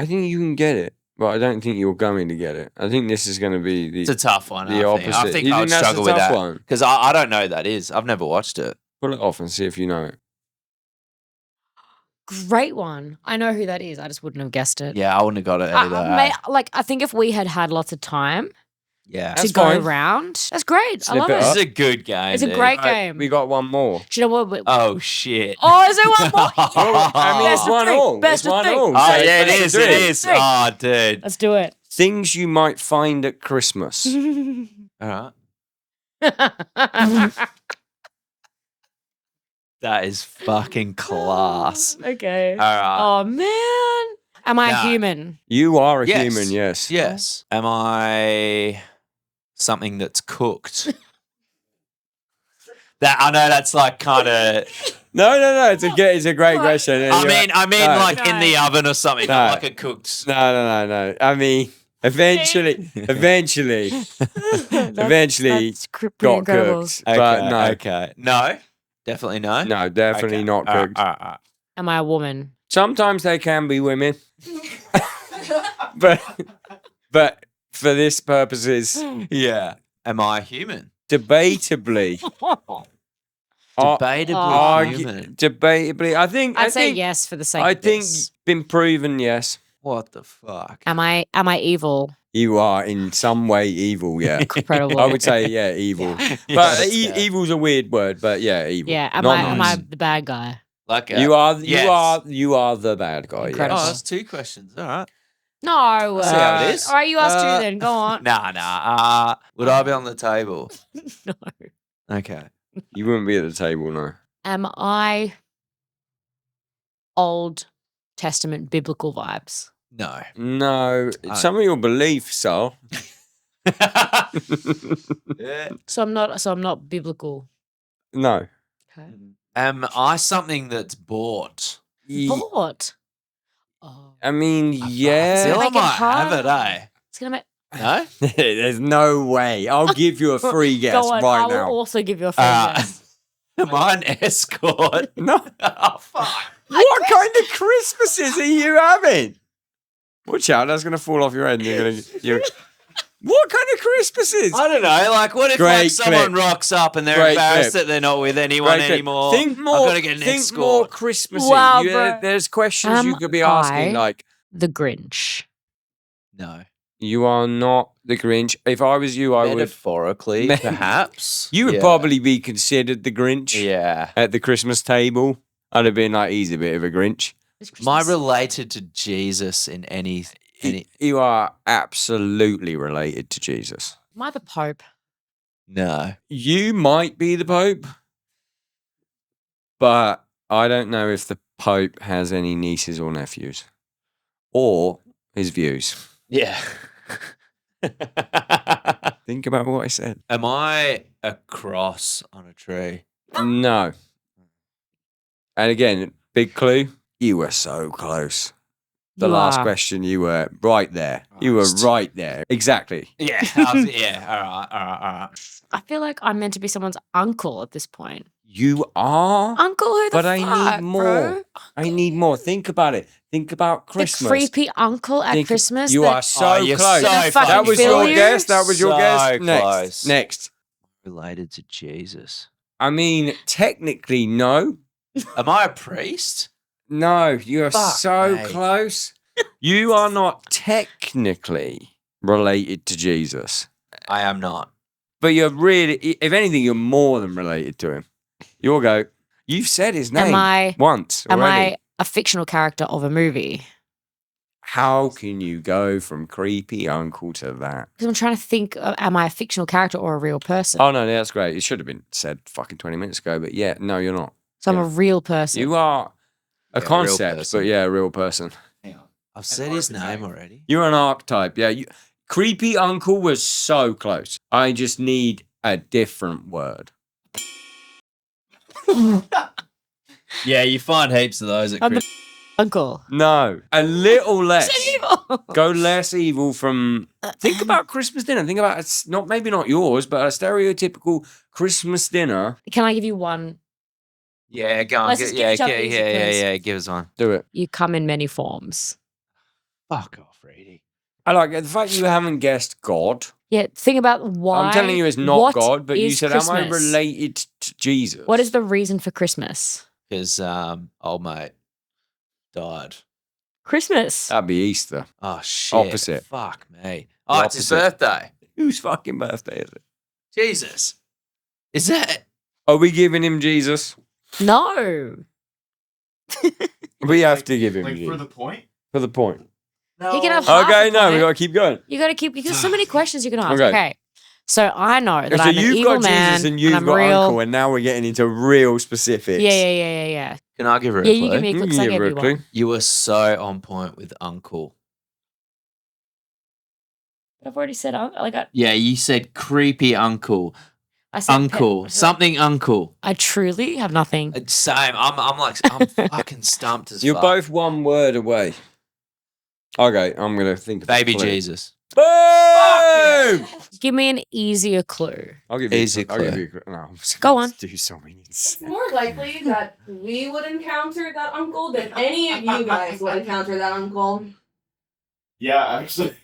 think you can get it, but I don't think you're going to get it. I think this is going to be the It's a tough one. the I opposite. think. I think You I think would that's a struggle with tough that one? because I don't know who that is. I've never watched it. Pull it off and see if you know it. Great one. I know who that is. I just wouldn't have guessed it. Yeah, I wouldn't have got it either. I think if we had lots of time Yeah, to That's go fine. around, that's great. Snip I love it it. this up. is a good game. It's a dude. great Right, game. we got one more. Do you know what? Oh shit! Oh, is there one more? I mean, it's Best of one three. all. Best It's of one three. all. Oh So yeah, it best of is. three. It is. Three. Oh, dude. Let's do it. Things you might find at Christmas. All right. That is fucking class. Okay. All right. Oh man. Am I Nah. human? You are a Yes. human, yes. Yes. Am I something that's cooked? That I know that's like kind of. No. It's a great question. I mean, No. like in the oven or something, No. not like a cooked. No. I mean, eventually, That's pretty got incredible. cooked. But no, Okay. No. Definitely no. no, definitely Okay. not All right, cooked. all right. Am I a woman? Sometimes they can be women, but for this purposes, Yeah. Am I human? debatably, Debatably human. debatably, I think I'd say yes for the sake I of think this. been proven. Yes, What the fuck? Am I evil? you are in some way evil. Yeah, Incredible. I would say yeah, evil. Yeah, But let's go. evil's a weird word. But yeah, evil. Yeah. Am Not I nice. the bad guy? Like You are yes. you are the bad guy. Incredible. Oh, Yes. that's two questions. All right. No. See how it is. All right, you asked two then. Go on. Nah. Would I be on the table? No. Okay. You wouldn't be at the table, no. Am I Old Testament biblical vibes? No. No, some of your beliefs are. So I'm not biblical. No. Okay. Am I something that's bought? Bought. Oh. I mean, Still, yeah. I Make it might have it, hard. eh? It's gonna make No? There's no way. I'll give you a free guess Go on, right I will now. also give you a free guess. Am I an escort? No. Oh, fuck. What kind of Christmases are you having? Watch out, that's going to fall off your head. And you're what kind of Christmases? I don't know. Like, what if Great like, someone clip. rocks up and they're Great embarrassed clip. that they're not with anyone Great clip. anymore? Think more. I've got to get an think escort. more Christmassy. Wow, bro. There's questions you Am could be asking, I- like, The Grinch. No. you are not the Grinch. If I was you, I would. Metaphorically, Me- perhaps. You would Yeah. probably be considered the Grinch Yeah. at the Christmas table. I'd have been like, he's a bit of a Grinch. It's Am I Christmas. related to Jesus in any? You are absolutely related to Jesus. Am I the Pope? No. You might be the Pope, but I don't know if the Pope has any nieces or nephews or his views. Yeah. Think about what I said. Am I a cross on a tree? No. And again, big clue, you were so close. The You last are. question, you were right there. You were right there. Exactly. Yeah. Yeah. All right. I feel like I'm meant to be someone's uncle at this point. You are. Uncle who the But I fuck, need more. bro? I need more. Think about it. Think about The Christmas. creepy uncle at Think- Christmas. You that- are so you're close. so fucking That was feel your you? guess. That was your So guess. Next. close. Next. Related to Jesus. I mean, technically, no. Am I a priest? No, you are Fuck, so mate. close. You are not technically related to Jesus, I am not. but you're really, if anything, you're more than related to him. You'll go, you've said his name once Am already. I a fictional character of a movie? How can you go from creepy uncle to that? Because I'm trying to think, am I a fictional character or a real person? Oh, no, that's great. It should have been said fucking 20 minutes ago, but yeah, no, you're not. So I'm a real person. You are a Yeah, real concept, person. but yeah, a real person. I've said his name already. You're an archetype. Yeah. Creepy uncle was so close. I just need a different word. Yeah, you find heaps of those at I'm the Christmas. uncle. No, a little less. Is it evil? Go less evil from. Think about Christmas dinner. Think about it's maybe not yours, but a stereotypical Christmas dinner. Can I give you one? Yeah, go on. Let's just give each other easy clues. Give us one. Do it. You come in many forms. Fuck off, Reedy. I like it. The fact you haven't guessed God. Yeah, think about why. I'm telling you, it's not what God, but you is said, "Am I Christmas? related to Jesus?" What is the reason for Christmas? Because old mate died. Christmas. That'd be Easter. Oh shit. Opposite. Fuck me. Oh, it's his birthday. Whose fucking birthday is it? Jesus. Is that? Are we giving him Jesus? No. We have to give him Like Jesus. for the point? For the point. No. He can have half Okay, a no, we point. gotta keep going. You got to keep. There's so many questions you can ask. Okay. Okay. So I know that So I'm an you've evil got man Jesus and you've I'm got real. Uncle, and now we're getting into real specifics. Yeah. Can I give her a Yeah, clue? you give me a You clue can 'cause I give gave her a you clue. one. You were so on point with Uncle. I've already said Yeah, you said creepy Uncle. I said Uncle. Something Uncle. I truly have nothing. Same. I'm fucking stumped as You're fuck. both one word away. Okay, I'm gonna think of a Baby clue. Jesus. Boom! Give me an easier clue. I'll give you Easy a clue. I'll give clue. you a clue. No, I'm just Go gonna on. Do so many. It's more likely that we would encounter that uncle than any of you guys would encounter that uncle. Yeah, actually.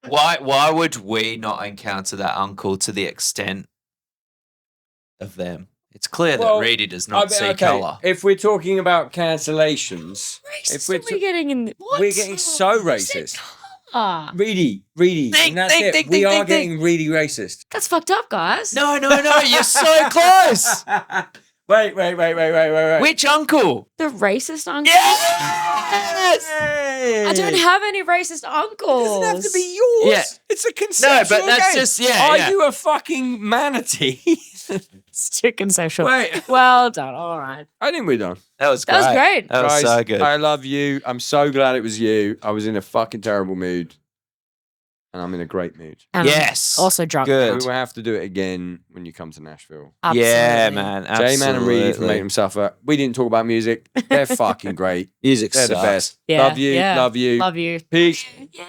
Why would we not encounter that uncle to the extent of them? It's clear Well, that Reedy does not see okay, colour. if we're talking about cancellations, Racist if we're are we getting in? What? we're getting so You said racist. colour. Reedy, Think, and that's think, it. think, We think, are think, getting really racist. That's fucked up, guys. No, you're so close. Wait. Which uncle? The racist uncle. Yes! I don't have any racist uncles. It doesn't have to be yours. Yeah. It's a conceptual No, but that's game. just yeah. Are yeah. you a fucking manatee? It's too conceptual. Wait, Well done. All right. I think we're done. That was great. That was great. That was Guys, so good. I love you. I'm so glad it was you. I was in a fucking terrible mood. And I'm in a great mood. And I'm Yes. also drunk. Good. We will have to do it again when you come to Nashville. Yeah, Absolutely. man. J-Man and Reedy from absolutely. Make Them Suffer. We didn't talk about music. They're fucking great. Music They're the sucks. best. Yeah, Love you. yeah. Love you. Love you. Peace. Yeah.